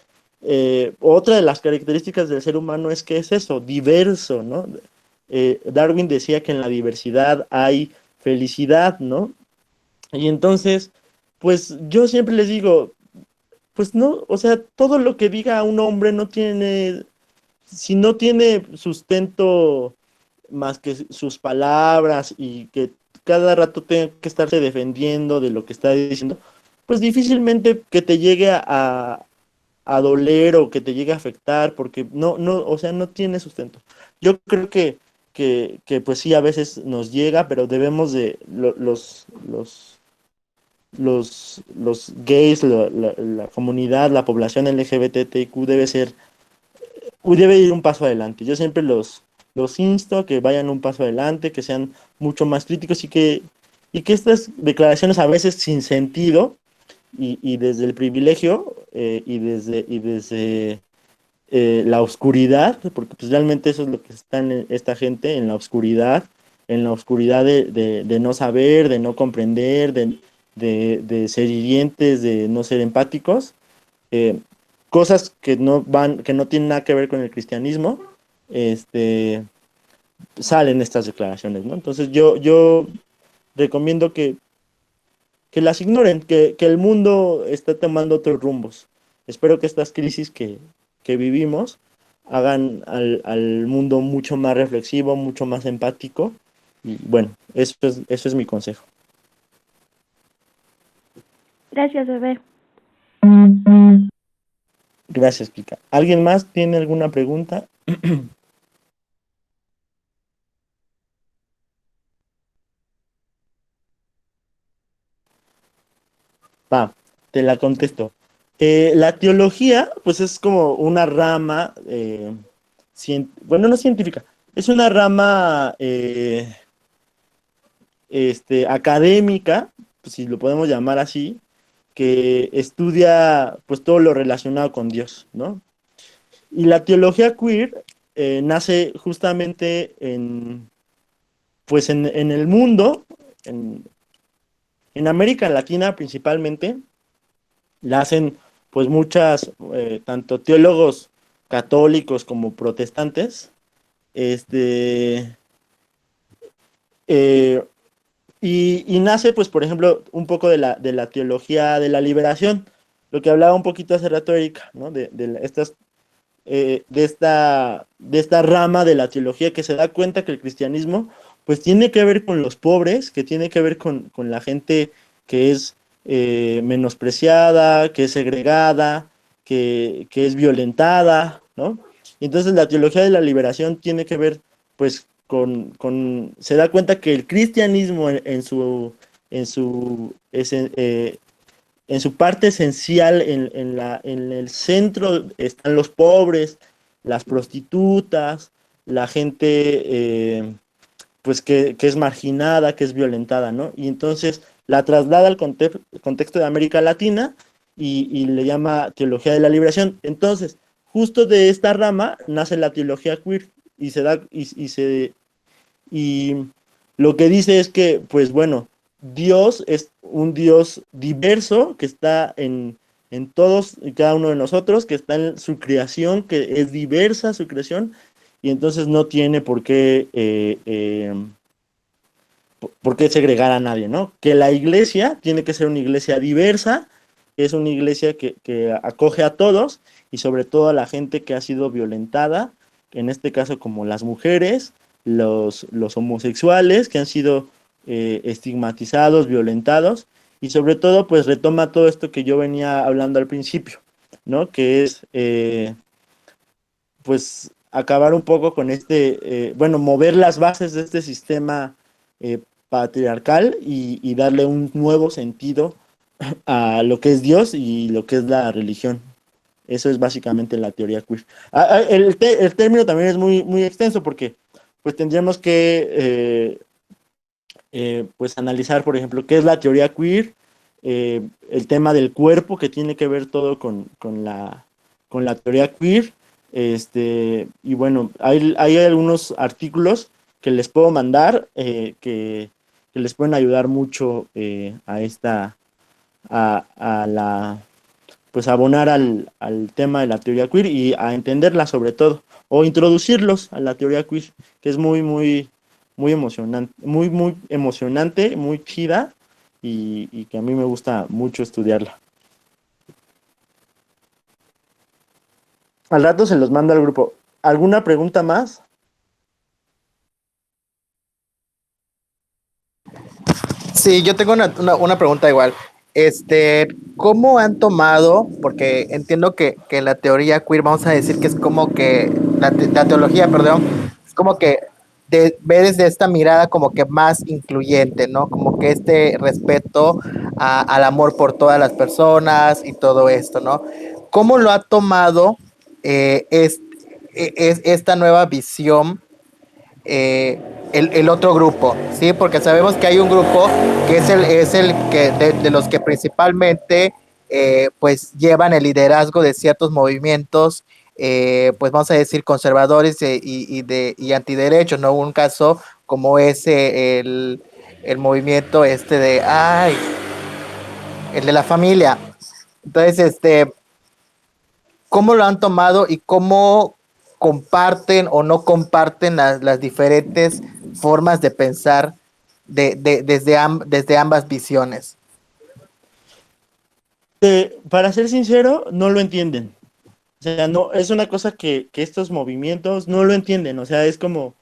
otra de las características del ser humano es que es eso, diverso, ¿no? Darwin decía que en la diversidad hay felicidad, ¿no? Y entonces, pues yo siempre les digo, pues no, o sea, todo lo que diga un hombre no tiene, si no tiene sustento más que sus palabras y que cada rato tenga que estarse defendiendo de lo que está diciendo, pues difícilmente que te llegue a doler o que te llegue a afectar, porque no, o sea, no tiene sustento. Yo creo que pues sí, a veces nos llega, pero debemos los gays, la comunidad, la población LGBTQ debe ir un paso adelante. Yo siempre los insto a que vayan un paso adelante, que sean mucho más críticos y que estas declaraciones a veces sin sentido y desde el privilegio y desde la oscuridad, porque pues realmente eso es lo que está en esta gente, en la oscuridad de no saber, de no comprender, de ser hirientes, de no ser empáticos, eh, cosas que no tienen nada que ver con el cristianismo, este, salen estas declaraciones, ¿no? Entonces yo recomiendo que las ignoren, que el mundo está tomando otros rumbos. Espero que estas crisis que vivimos hagan al mundo mucho más reflexivo, mucho más empático. Y bueno, eso es mi consejo. Gracias, bebé. Gracias, Kika. ¿Alguien más tiene alguna pregunta? Va, te la contesto. La teología, pues es como una rama, bueno, no científica, es una rama académica, pues si lo podemos llamar así, que estudia pues todo lo relacionado con Dios, ¿no? Y la teología queer nace justamente pues en el mundo, en, en América Latina principalmente, la hacen pues muchas, tanto teólogos católicos como protestantes, este, eh, y nace pues por ejemplo un poco de la teología de la liberación, lo que hablaba un poquito hace rato Erika, ¿no? De esta rama de la teología que se da cuenta que el cristianismo pues tiene que ver con los pobres, que tiene que ver con la gente que es menospreciada, que es segregada, que es violentada, ¿no? Y entonces la teología de la liberación tiene que ver pues se da cuenta que el cristianismo en su, en su parte esencial, en el centro están los pobres, las prostitutas, la gente pues que es marginada, que es violentada, ¿no? Y entonces la traslada al contexto de América Latina y le llama teología de la liberación. Entonces, justo de esta rama nace la teología queer y se da y lo que dice es que, pues bueno, Dios es un Dios diverso que está en todos y cada uno de nosotros, que está en su creación, que es diversa su creación, y entonces no tiene por qué segregar a nadie, ¿no? Que la iglesia tiene que ser una iglesia diversa, que es una iglesia que acoge a todos y sobre todo a la gente que ha sido violentada, en este caso como las mujeres, los homosexuales que han sido estigmatizados, violentados, y sobre todo pues retoma todo esto que yo venía hablando al principio, ¿no? Que es pues acabar un poco con bueno, mover las bases de este sistema patriarcal y darle un nuevo sentido a lo que es Dios y lo que es la religión. Eso es básicamente la teoría queer. El término también es muy, muy extenso porque pues tendríamos que pues analizar, por ejemplo, qué es la teoría queer, el tema del cuerpo que tiene que ver todo con la teoría queer, y bueno, hay algunos artículos que les puedo mandar que les pueden ayudar mucho a la pues abonar al tema de la teoría queer y a entenderla sobre todo, o introducirlos a la teoría queer, que es muy, muy, muy emocionante, muy, muy emocionante, muy chida, y que a mí me gusta mucho estudiarla. Al rato se los mando al grupo. ¿Alguna pregunta más? Sí, yo tengo una pregunta igual. ¿Cómo han tomado? Porque entiendo que la teoría queer, vamos a decir que es como que, la teología, perdón, es como que ve desde esta mirada como que más incluyente, ¿no? Como que este respeto al amor por todas las personas y todo esto, ¿no? ¿Cómo lo ha tomado esta nueva visión el otro grupo, ¿sí? Porque sabemos que hay un grupo que es el que de los que principalmente pues llevan el liderazgo de ciertos movimientos, pues vamos a decir conservadores y antiderechos, ¿no? Un caso como ese, el movimiento el de la familia. Entonces, ¿cómo lo han tomado y cómo comparten o no comparten las diferentes formas de pensar desde ambas visiones? Para ser sincero, no lo entienden. O sea, no, es una cosa que estos movimientos no lo entienden. O sea, es como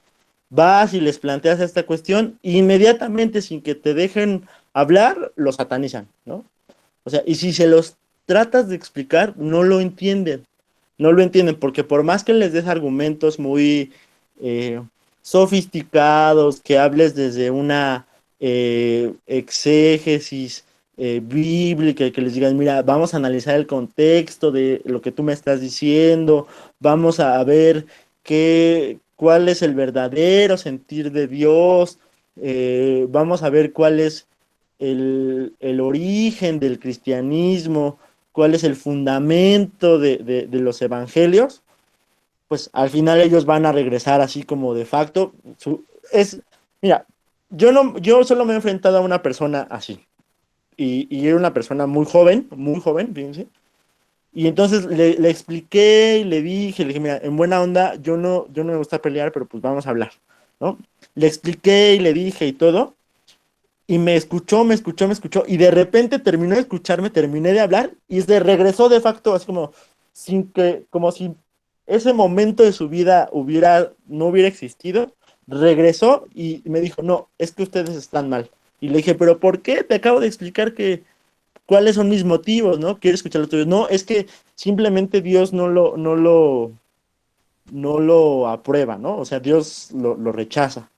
vas y les planteas esta cuestión, e inmediatamente, sin que te dejen hablar, lo satanizan, ¿no? O sea, y si se los tratas de explicar, no lo entienden. No lo entienden, porque por más que les des argumentos muy eh, sofisticados, que hables desde una exégesis bíblica, que les digas, mira, vamos a analizar el contexto de lo que tú me estás diciendo, vamos a ver cuál es el verdadero sentir de Dios, vamos a ver cuál es el origen del cristianismo, cuál es el fundamento de los evangelios, pues al final ellos van a regresar así como de facto. Mira, yo solo me he enfrentado a una persona así, y era una persona muy joven, fíjense. Y entonces le expliqué y le dije, mira, en buena onda, yo no me gusta pelear, pero pues vamos a hablar, ¿no? Le expliqué y le dije y todo, y me escuchó, y de repente terminó de escucharme, terminé de hablar, y se regresó de facto, así como, como si ese momento de su vida no hubiera existido, regresó y me dijo, no, es que ustedes están mal. Y le dije, pero ¿por qué? Te acabo de explicar cuáles son mis motivos, ¿no? Quiero escuchar los tuyos. No, es que simplemente Dios no lo aprueba, ¿no? O sea, Dios lo rechaza.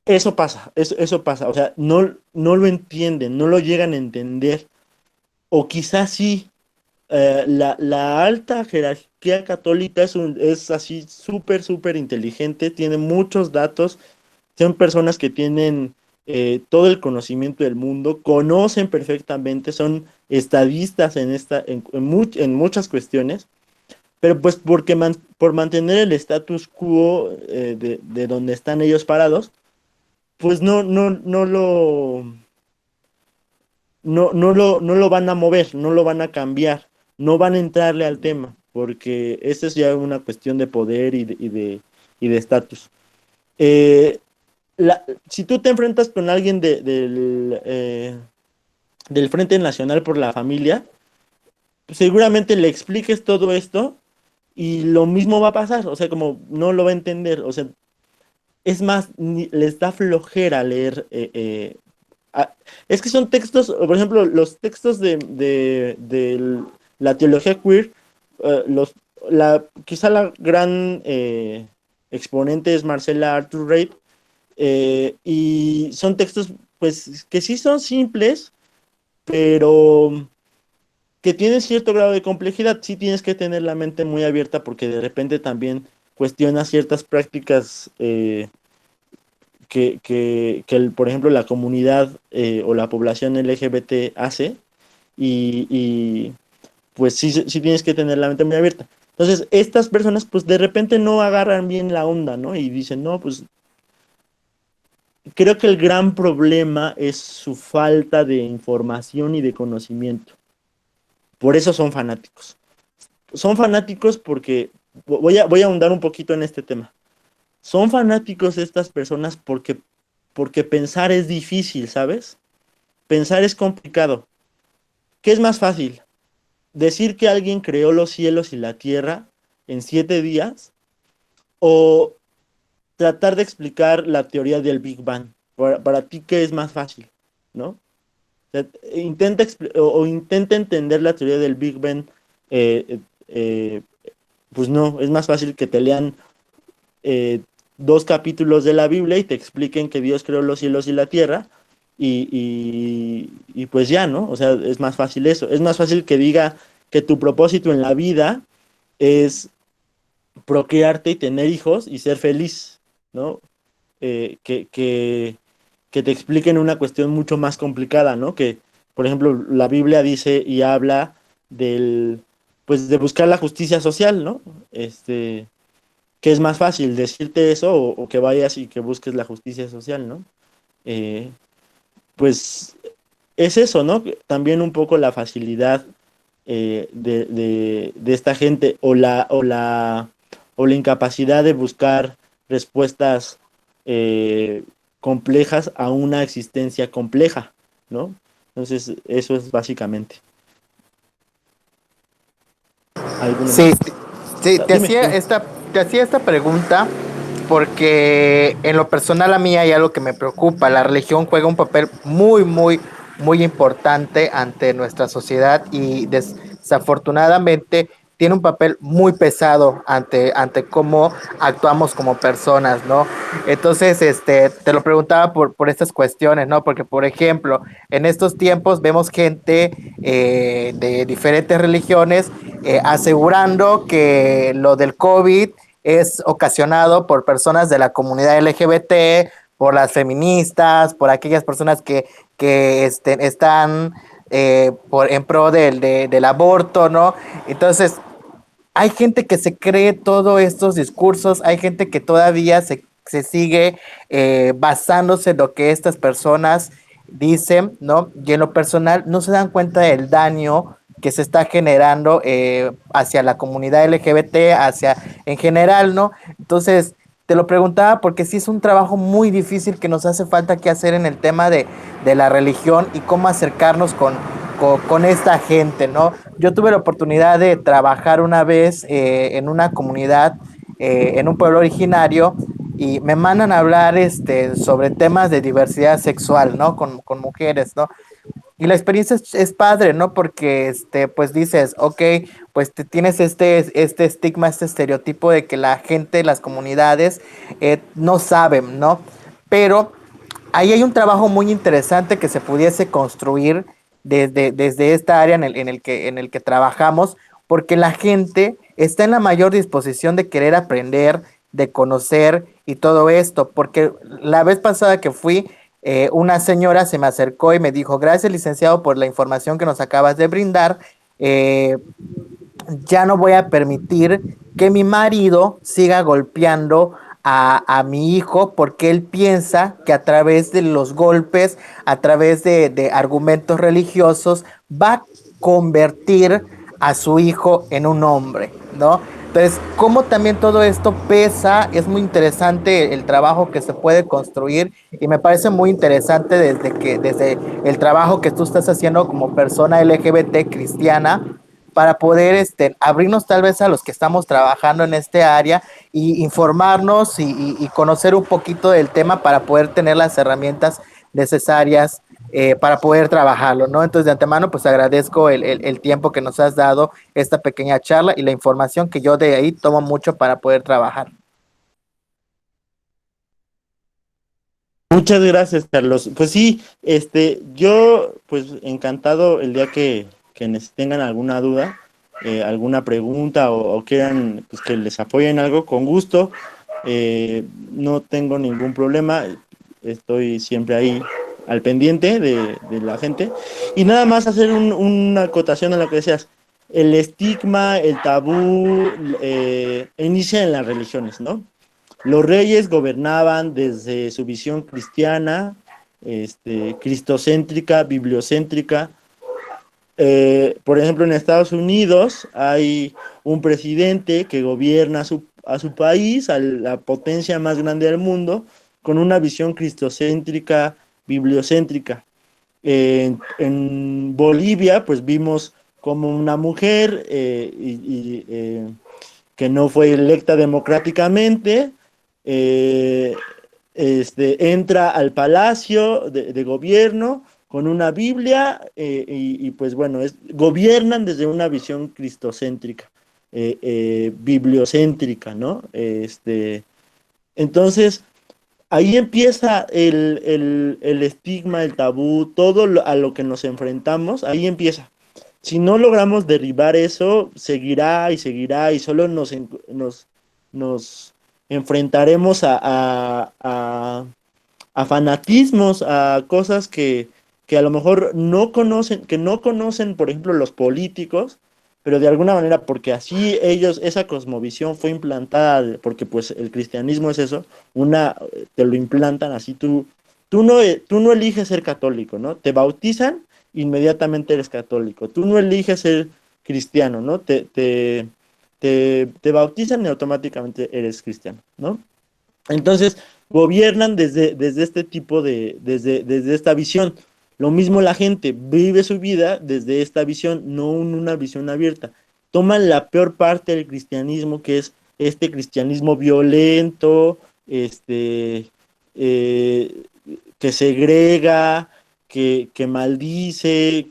Eso pasa, o sea, no lo entienden, no lo llegan a entender, o quizás sí, la alta jerarquía católica es así súper, súper inteligente, tiene muchos datos, son personas que tienen todo el conocimiento del mundo, conocen perfectamente, son estadistas en muchas cuestiones, pero pues por mantener el status quo de donde están ellos parados, pues no lo van a mover, no lo van a cambiar, no van a entrarle al tema, porque esa es ya una cuestión de poder y de estatus. Eh, si tú te enfrentas con alguien del Frente Nacional por la Familia, pues seguramente le expliques todo esto y lo mismo va a pasar, o sea, como no lo va a entender, o sea, es más, les da flojera leer. Es que son textos, por ejemplo, los textos de la teología queer, quizá la gran exponente es Marcela Arthur Reid, y son textos, pues, que sí son simples, pero que tienen cierto grado de complejidad. Sí tienes que tener la mente muy abierta porque de repente también cuestiona ciertas prácticas por ejemplo, la comunidad o la población LGBT hace, y pues sí tienes que tener la mente muy abierta. Entonces, estas personas pues de repente no agarran bien la onda, ¿no? Y dicen, no, pues creo que el gran problema es su falta de información y de conocimiento. Por eso son fanáticos. Son fanáticos porque, voy a ahondar un poquito en este tema. Son fanáticos estas personas porque pensar es difícil, ¿sabes? Pensar es complicado. ¿Qué es más fácil? ¿Decir que alguien creó los cielos y la tierra en 7 días? ¿O tratar de explicar la teoría del Big Bang? Para ti, ¿qué es más fácil? ¿No? O sea, intenta entender la teoría del Big Bang. eh, eh, pues no, es más fácil que te lean 2 capítulos de la Biblia y te expliquen que Dios creó los cielos y la tierra, y pues ya, ¿no? O sea, es más fácil eso. Es más fácil que diga que tu propósito en la vida es procrearte y tener hijos y ser feliz, ¿no? Que te expliquen una cuestión mucho más complicada, ¿no? Que, por ejemplo, la Biblia dice y habla pues de buscar la justicia social, ¿no? ¿Qué es más fácil, decirte eso o que vayas y que busques la justicia social, ¿no? Pues es eso, ¿no? También un poco la facilidad de esta gente, o la incapacidad de buscar respuestas complejas a una existencia compleja, ¿no? Entonces, eso es básicamente. ¿Alguno Sí, más? sí, Dime, dime. te hacía esta pregunta porque en lo personal a mí hay algo que me preocupa. La religión juega un papel muy importante ante nuestra sociedad y desafortunadamente tiene un papel muy pesado ante cómo actuamos como personas, ¿no? Entonces, te lo preguntaba por estas cuestiones, ¿no? Porque, por ejemplo, en estos tiempos vemos gente de diferentes religiones asegurando que lo del COVID es ocasionado por personas de la comunidad LGBT, por las feministas, por aquellas personas que están en pro del aborto, ¿no? Entonces, hay gente que se cree todos estos discursos, hay gente que todavía se sigue basándose en lo que estas personas dicen, ¿no? Y en lo personal no se dan cuenta del daño que se está generando hacia la comunidad LGBT, hacia en general, ¿no? Entonces, te lo preguntaba porque sí es un trabajo muy difícil que nos hace falta que hacer en el tema de la religión y cómo acercarnos con esta gente, ¿no? Yo tuve la oportunidad de trabajar una vez en una comunidad, en un pueblo originario, y me mandan a hablar sobre temas de diversidad sexual, ¿no? Con mujeres, ¿no? Y la experiencia es padre, ¿no? Porque, pues dices, ok, pues te tienes este estigma, este estereotipo de que la gente, las comunidades, no saben, ¿no? Pero ahí hay un trabajo muy interesante que se pudiese construir desde esta área en el que trabajamos, porque la gente está en la mayor disposición de querer aprender, de conocer y todo esto, porque la vez pasada que fui, una señora se me acercó y me dijo, gracias licenciado por la información que nos acabas de brindar, eh, ya no voy a permitir que mi marido siga golpeando a mi hijo porque él piensa que a través de los golpes, a través de argumentos religiosos, va a convertir a su hijo en un hombre, ¿no? Entonces, cómo también todo esto pesa, es muy interesante el trabajo que se puede construir y me parece muy interesante desde el trabajo que tú estás haciendo como persona LGBT cristiana para poder abrirnos tal vez a los que estamos trabajando en este área y informarnos y conocer un poquito del tema para poder tener las herramientas necesarias para poder trabajarlo, ¿no? Entonces, de antemano, pues agradezco el tiempo que nos has dado, esta pequeña charla y la información que yo de ahí tomo mucho para poder trabajar. Muchas gracias, Carlos. Pues sí, yo, pues encantado el día que tengan alguna duda, alguna pregunta o quieran pues, que les apoyen algo, con gusto. No tengo ningún problema, estoy siempre ahí al pendiente de la gente. Y nada más hacer una acotación a lo que decías. El estigma, el tabú, inicia en las religiones, ¿no? Los reyes gobernaban desde su visión cristiana, cristocéntrica, bibliocéntrica. Por ejemplo, en Estados Unidos hay un presidente que gobierna a su país, a la potencia más grande del mundo, con una visión cristocéntrica, bibliocéntrica. En Bolivia, pues vimos como una mujer que no fue electa democráticamente, eh, entra al palacio de gobierno con una Biblia pues bueno, gobiernan desde una visión cristocéntrica, bibliocéntrica, ¿no? Entonces, ahí empieza el estigma, el tabú, a lo que nos enfrentamos, ahí empieza. Si no logramos derribar eso, seguirá y seguirá y solo nos enfrentaremos a fanatismos, a cosas que a lo mejor que no conocen, por ejemplo, los políticos, pero de alguna manera, porque así ellos, esa cosmovisión fue implantada, porque pues el cristianismo es eso, te lo implantan así, tú no eliges ser católico, ¿no? Te bautizan, inmediatamente eres católico. Tú no eliges cristiano, ¿no? Te bautizan y automáticamente eres cristiano, ¿no? Entonces, gobiernan desde este tipo desde esta visión. Lo mismo la gente vive su vida desde esta visión, no una visión abierta. Toman la peor parte del cristianismo, que es este cristianismo violento, eh, que segrega, que maldice,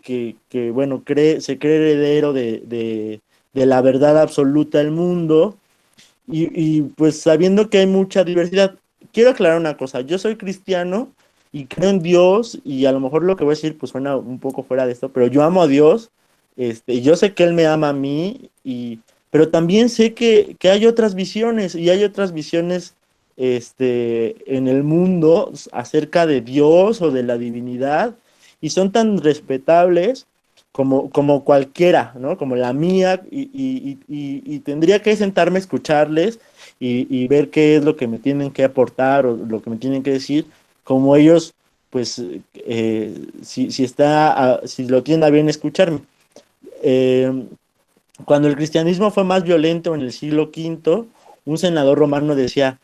bueno, se cree heredero de la verdad absoluta del mundo, y pues sabiendo que hay mucha diversidad. Quiero aclarar una cosa, yo soy cristiano y creo en Dios, y a lo mejor lo que voy a decir pues suena un poco fuera de esto, pero yo amo a Dios, y yo sé que Él me ama a mí, pero también sé que hay otras visiones, y hay otras visiones en el mundo acerca de Dios o de la divinidad, y son tan respetables como cualquiera, ¿no? Como la mía, y tendría que sentarme a escucharles y ver qué es lo que me tienen que aportar o lo que me tienen que decir, como ellos, pues, si lo tienen a bien escucharme. Eh, Cuando el cristianismo fue más violento en el siglo V, un senador romano decía,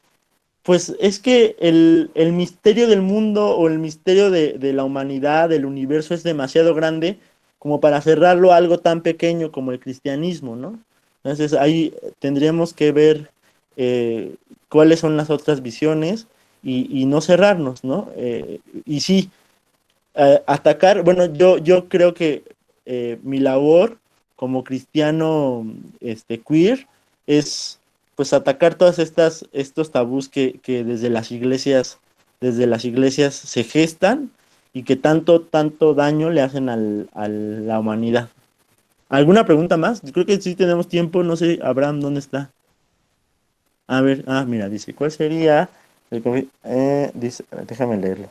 pues es que el misterio del mundo o el misterio de la humanidad, del universo, es demasiado grande como para cerrarlo a algo tan pequeño como el cristianismo, ¿no? Entonces ahí tendríamos que ver cuáles son las otras visiones y no cerrarnos, ¿no? Y sí, atacar, bueno, yo creo que mi labor como cristiano queer es pues atacar todas estos tabús que desde las iglesias se gestan y que tanto daño le hacen a la humanidad. ¿Alguna pregunta más? Yo creo que sí tenemos tiempo, no sé, Abraham, ¿dónde está? A ver, mira, dice, ¿cuál sería dice, déjame leerlo.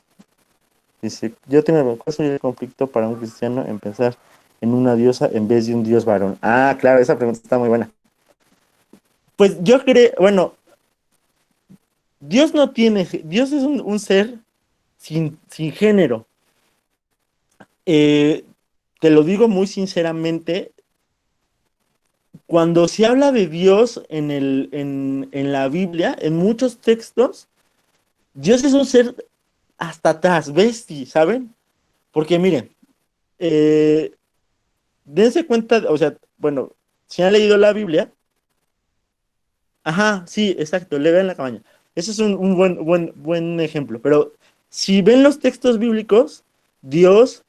Dice, ¿cuál sería el conflicto para un cristiano en pensar en una diosa en vez de un dios varón? Ah, claro, esa pregunta está muy buena. Pues yo creo, bueno, Dios Dios es un ser sin género. Eh, Te lo digo muy sinceramente, cuando se habla de Dios en la Biblia, en muchos textos, Dios es un ser hasta transvesti, ¿saben? Porque miren, eh, dense cuenta, o sea, bueno, si han leído la Biblia, ajá, sí, exacto, le ven la cabaña. Ese es un buen ejemplo. Pero si ven los textos bíblicos, Dios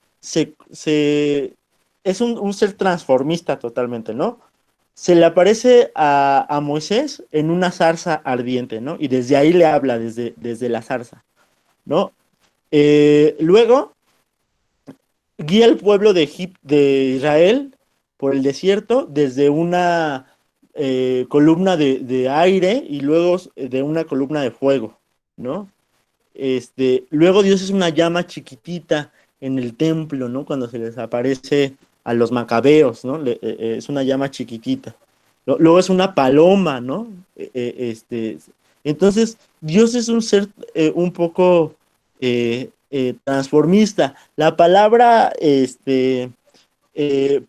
es un ser transformista totalmente, ¿no? Se le aparece a Moisés en una zarza ardiente, ¿no? Y desde ahí le habla, desde la zarza, ¿no? Luego guía al pueblo de Israel por el desierto desde una columna de aire y luego de una columna de fuego, ¿no? Luego Dios es una llama chiquitita en el templo, ¿no? Cuando se les aparece a los macabeos, ¿no? Es una llama chiquitita. Luego es una paloma, ¿no? Entonces, Dios es un ser un poco transformista. La palabra eh, eh,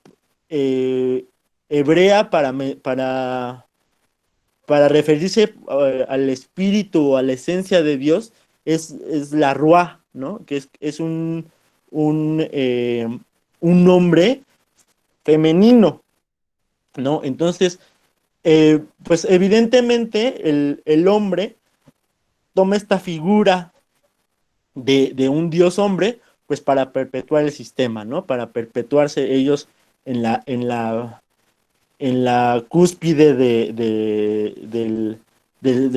hebrea para referirse al espíritu o a la esencia de Dios es la ruá, ¿no? Que es un nombre femenino, ¿no? Entonces, pues evidentemente el hombre toma esta figura de un dios hombre, pues para perpetuar el sistema, ¿no? Para perpetuarse ellos en la cúspide de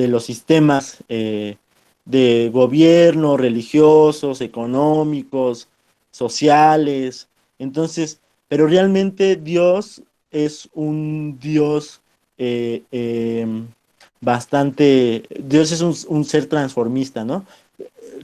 los sistemas de gobierno, religiosos, económicos, sociales. Entonces, pero realmente Dios es un Dios Dios es un ser transformista, ¿no?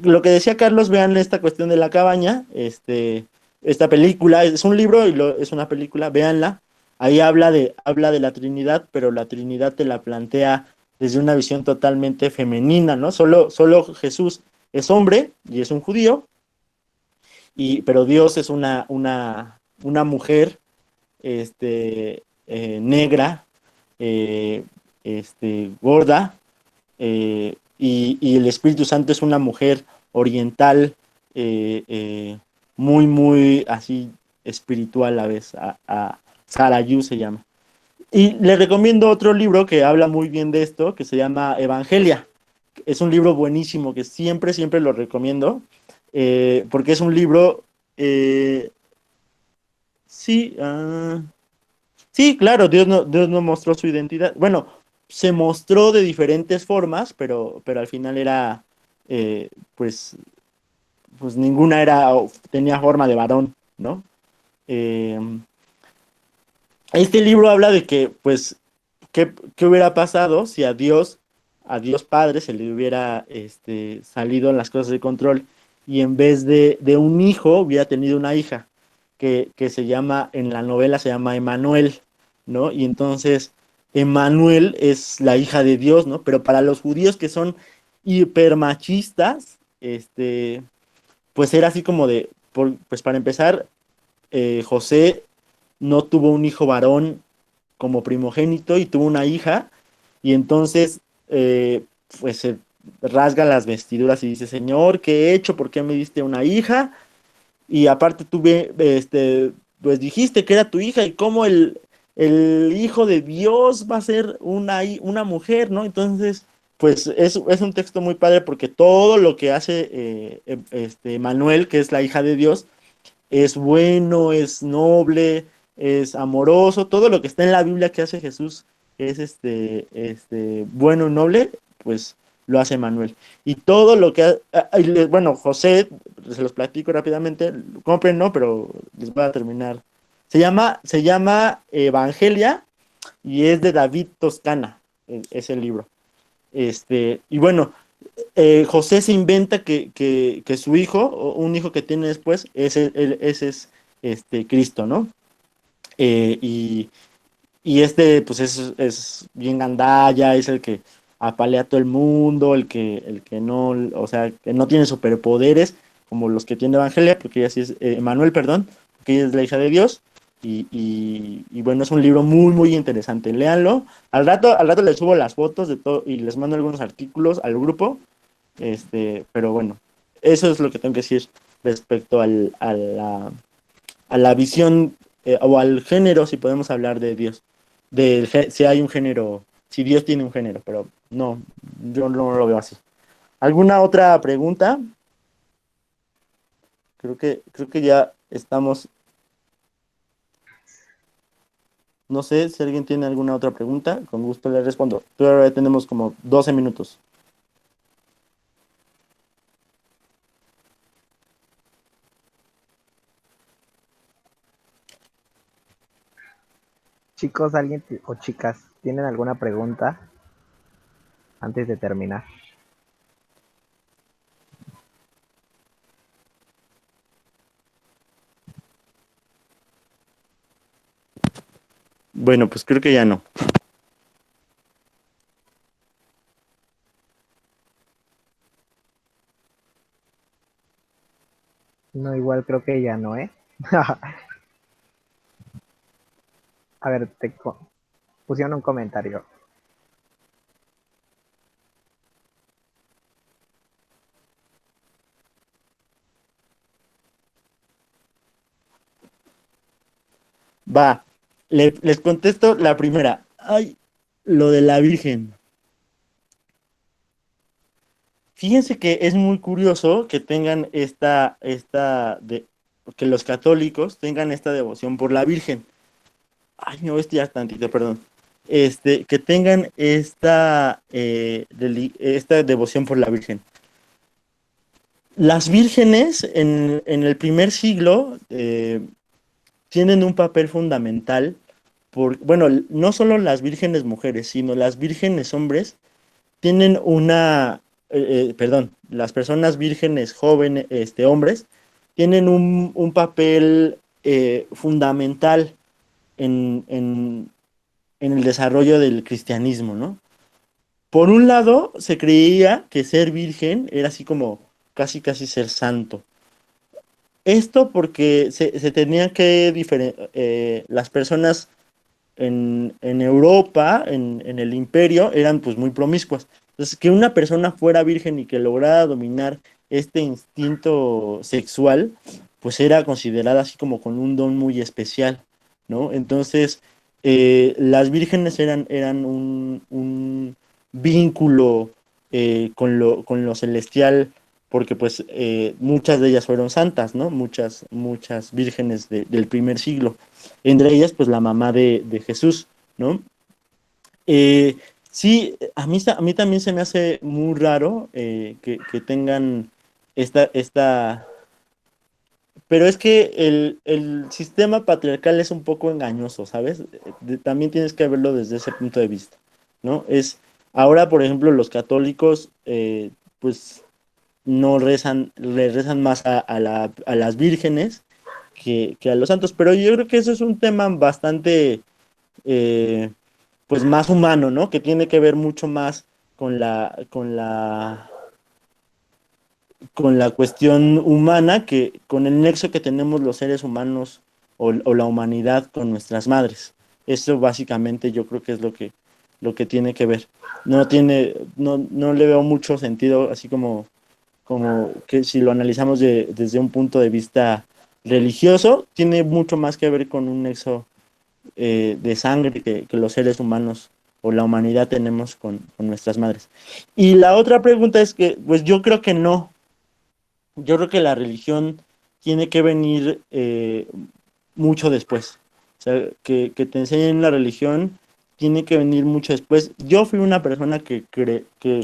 Lo que decía Carlos, vean esta cuestión de la cabaña, esta película, es un libro y es una película, véanla. Ahí habla de la Trinidad, pero la Trinidad te la plantea desde una visión totalmente femenina, ¿no? Solo Jesús es hombre y es un judío, pero Dios es una mujer negra, gorda, y el Espíritu Santo es una mujer oriental, muy, muy así espiritual a la vez, a Sarah Yu se llama. Y le recomiendo otro libro que habla muy bien de esto, que se llama Evangelia. Es un libro buenísimo que siempre, siempre lo recomiendo, porque es un libro, sí, sí, claro, Dios no mostró su identidad. Bueno, se mostró de diferentes formas, pero al final era, pues, pues ninguna tenía forma de varón, ¿no? Eh, este libro habla de que, pues, ¿qué hubiera pasado si a Dios Padre, se le hubiera salido las cosas de control y en vez de un hijo hubiera tenido una hija que se llama, en la novela se llama Emanuel, ¿no? Y entonces Emanuel es la hija de Dios, ¿no? Pero para los judíos que son hipermachistas, pues era así como pues para empezar, José no tuvo un hijo varón como primogénito y tuvo una hija, y entonces pues se rasga las vestiduras y dice, Señor, ¿qué he hecho? ¿Por qué me diste una hija? Y aparte tuve, pues dijiste que era tu hija, y cómo el hijo de Dios va a ser una mujer, ¿no? Entonces, pues es un texto muy padre porque todo lo que hace Manuel, que es la hija de Dios, es bueno, es noble, es amoroso, todo lo que está en la Biblia que hace Jesús es bueno y noble, pues lo hace Manuel. Y todo lo que, bueno, José, se los platico rápidamente, compren, ¿no? Pero les voy a terminar. Se llama Evangelia y es de David Toscana, es el libro. Y bueno, José se inventa que su hijo, o un hijo que tiene después, ese es Cristo, ¿no? Y pues es bien gandalla, es el que apalea a todo el mundo, el que no, o sea, que no tiene superpoderes, como los que tiene Evangelia, porque ella sí es, Manuel, perdón, porque ella es la hija de Dios. Y bueno, es un libro muy, muy interesante. Léanlo. Al rato les subo las fotos de todo y les mando algunos artículos al grupo. Pero bueno, eso es lo que tengo que decir respecto a la visión, o al género, si podemos hablar de Dios. Si hay un género, si Dios tiene un género, pero no, yo no lo veo así. ¿Alguna otra pregunta? Creo que ya estamos. No sé si alguien tiene alguna otra pregunta, con gusto le respondo. Todavía tenemos como 12 minutos. Chicos, o chicas, ¿tienen alguna pregunta antes de terminar? Bueno, pues creo que ya no. No, igual creo que ya no, ¿eh? A ver, pusieron un comentario. Va, les contesto la primera. Ay, lo de la Virgen. Fíjense que es muy curioso que tengan que los católicos tengan esta devoción por la Virgen. Ay, me voy a estirar tantito, perdón. Que tengan esta devoción por la Virgen. Las vírgenes en el primer siglo tienen un papel fundamental, bueno, no solo las vírgenes mujeres, sino las vírgenes hombres tienen perdón, las personas vírgenes jóvenes, hombres, tienen un papel fundamental en el desarrollo del cristianismo, ¿no? Por un lado, se creía que ser virgen era así como casi casi ser santo. Esto porque se tenían que las personas en Europa, en el imperio, eran pues muy promiscuas. Entonces, que una persona fuera virgen y que lograra dominar este instinto sexual, pues era considerada así como con un don muy especial, ¿no? Entonces, las vírgenes eran un vínculo con lo celestial, porque pues muchas de ellas fueron santas, ¿no? Muchas vírgenes del primer siglo, entre ellas pues la mamá de Jesús, ¿no? Eh, sí, a mí también se me hace muy raro que tengan esta, pero es que el sistema patriarcal es un poco engañoso, ¿sabes? También tienes que verlo desde ese punto de vista, ¿no? Ahora, por ejemplo, los católicos, pues no rezan, le rezan más a las vírgenes que a los santos, pero yo creo que eso es un tema bastante, eh, pues más humano, ¿no? Que tiene que ver mucho más con la cuestión humana que con el nexo que tenemos los seres humanos o la humanidad con nuestras madres. Eso básicamente yo creo que es lo que tiene que ver. No le veo mucho sentido, así como que si lo analizamos desde un punto de vista religioso, tiene mucho más que ver con un nexo de sangre que los seres humanos o la humanidad tenemos con nuestras madres. Y la otra pregunta es que, pues yo creo que no. Yo creo que la religión tiene que venir mucho después. O sea, que te enseñen la religión tiene que venir mucho después. Yo fui una persona que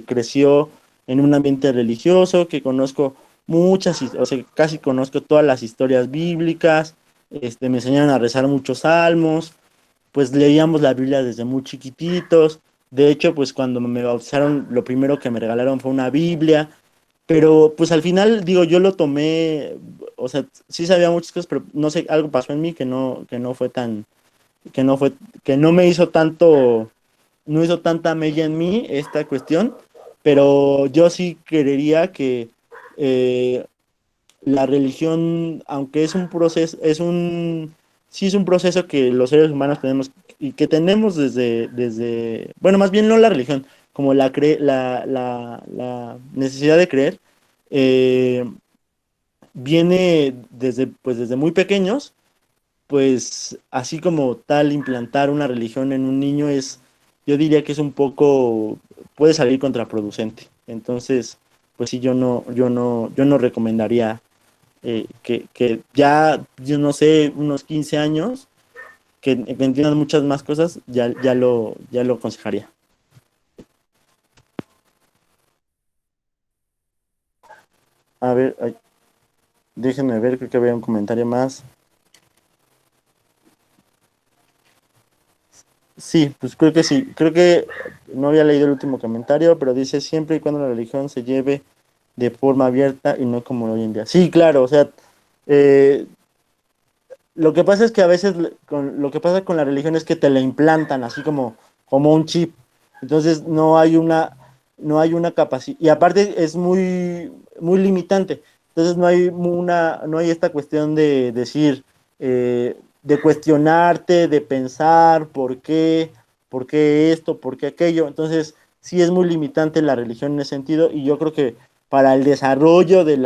creció en un ambiente religioso, que conozco o sea, casi conozco todas las historias bíblicas, me enseñaron a rezar muchos salmos, pues leíamos la Biblia desde muy chiquititos. De hecho, pues cuando me bautizaron, lo primero que me regalaron fue una Biblia. Pero pues al final, digo, yo lo tomé, o sea, sí sabía muchas cosas, pero no sé, algo pasó en mí que no fue tan, que no fue, que no me hizo tanto, no hizo tanta mella en mí esta cuestión, pero yo sí creería que eh, la religión, aunque es un proceso, sí es un proceso que los seres humanos tenemos y que tenemos bueno, más bien no la religión, como la necesidad de creer, eh, viene pues desde muy pequeños, pues así como tal implantar una religión en un niño yo diría que es un poco, puede salir contraproducente. Entonces, pues sí, yo no recomendaría que ya, yo no sé, unos 15 años, que entiendan muchas más cosas, ya lo aconsejaría. A ver, ay, déjenme ver, creo que había un comentario más. Sí, pues creo que sí. Creo que no había leído el último comentario, pero dice siempre y cuando la religión se lleve de forma abierta y no como hoy en día. Sí, claro, o sea, eh, lo que pasa es que a veces lo que pasa con la religión es que te la implantan así como un chip. Entonces no hay una capacidad. Y aparte es muy limitante. Entonces no hay esta cuestión de decir, de cuestionarte, de pensar por qué esto, por qué aquello. Entonces sí es muy limitante la religión en ese sentido. Y yo creo que para el desarrollo del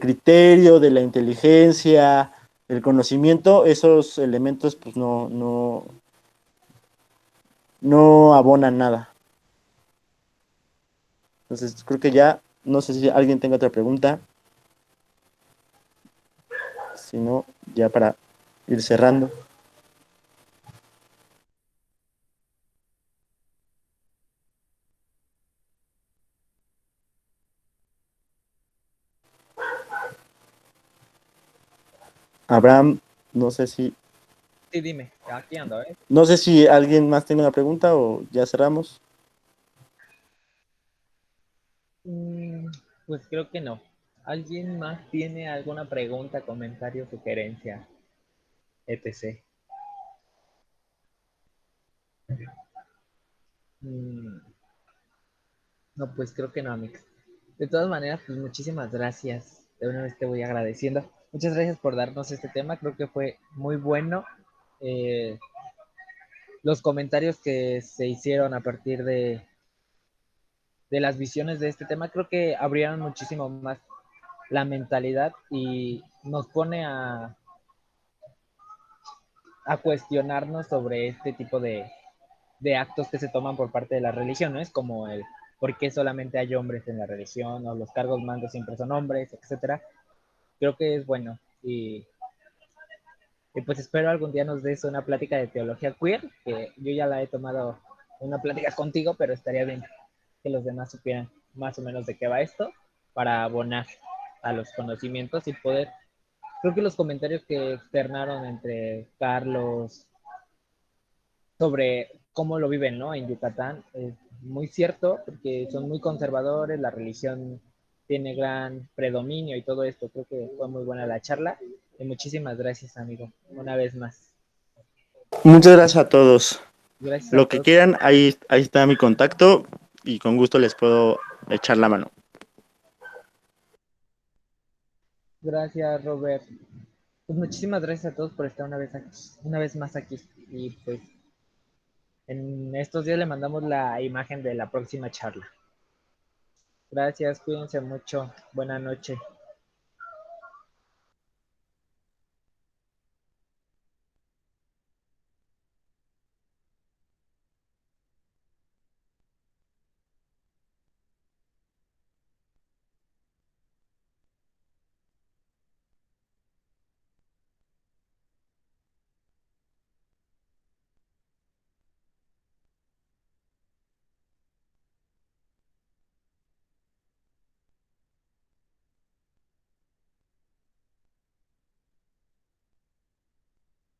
criterio, de la inteligencia, el conocimiento, esos elementos pues no abonan nada. Entonces creo que ya, no sé si alguien tenga otra pregunta, si no, ya para ir cerrando. Abraham, no sé si, Sí, dime, aquí ando, ¿eh? no sé si alguien más tiene una pregunta o ya cerramos. Mm, pues creo que no. ¿Alguien más tiene alguna pregunta, comentario, sugerencia, etc? Mm, no, pues creo que no, Amix. De todas maneras, pues muchísimas gracias. De una vez te voy agradeciendo. Muchas gracias por darnos este tema. Creo que fue muy bueno. Eh, los comentarios que se hicieron a partir de las visiones de este tema, creo que abrieron muchísimo más la mentalidad y nos pone a cuestionarnos sobre este tipo de actos que se toman por parte de la religión, ¿no? Es como el por qué solamente hay hombres en la religión o los cargos mandos siempre son hombres, etcétera. Creo que es bueno y pues espero algún día nos des una plática de teología queer, que yo ya la he tomado una plática contigo, pero estaría bien que los demás supieran más o menos de qué va esto para abonar a los conocimientos y poder. Creo que los comentarios que externaron entre Carlos sobre cómo lo viven, ¿no? En Yucatán es muy cierto, porque son muy conservadores, la religión tiene gran predominio y todo esto. Creo que fue muy buena la charla y muchísimas gracias, amigo, una vez más. Muchas gracias a todos. Gracias a Lo que todos. quieran, ahí está mi contacto y con gusto les puedo echar la mano. Gracias, Robert. Pues muchísimas gracias a todos por estar una vez más aquí. Y pues en estos días le mandamos la imagen de la próxima charla. Gracias, cuídense mucho. Buenas noches.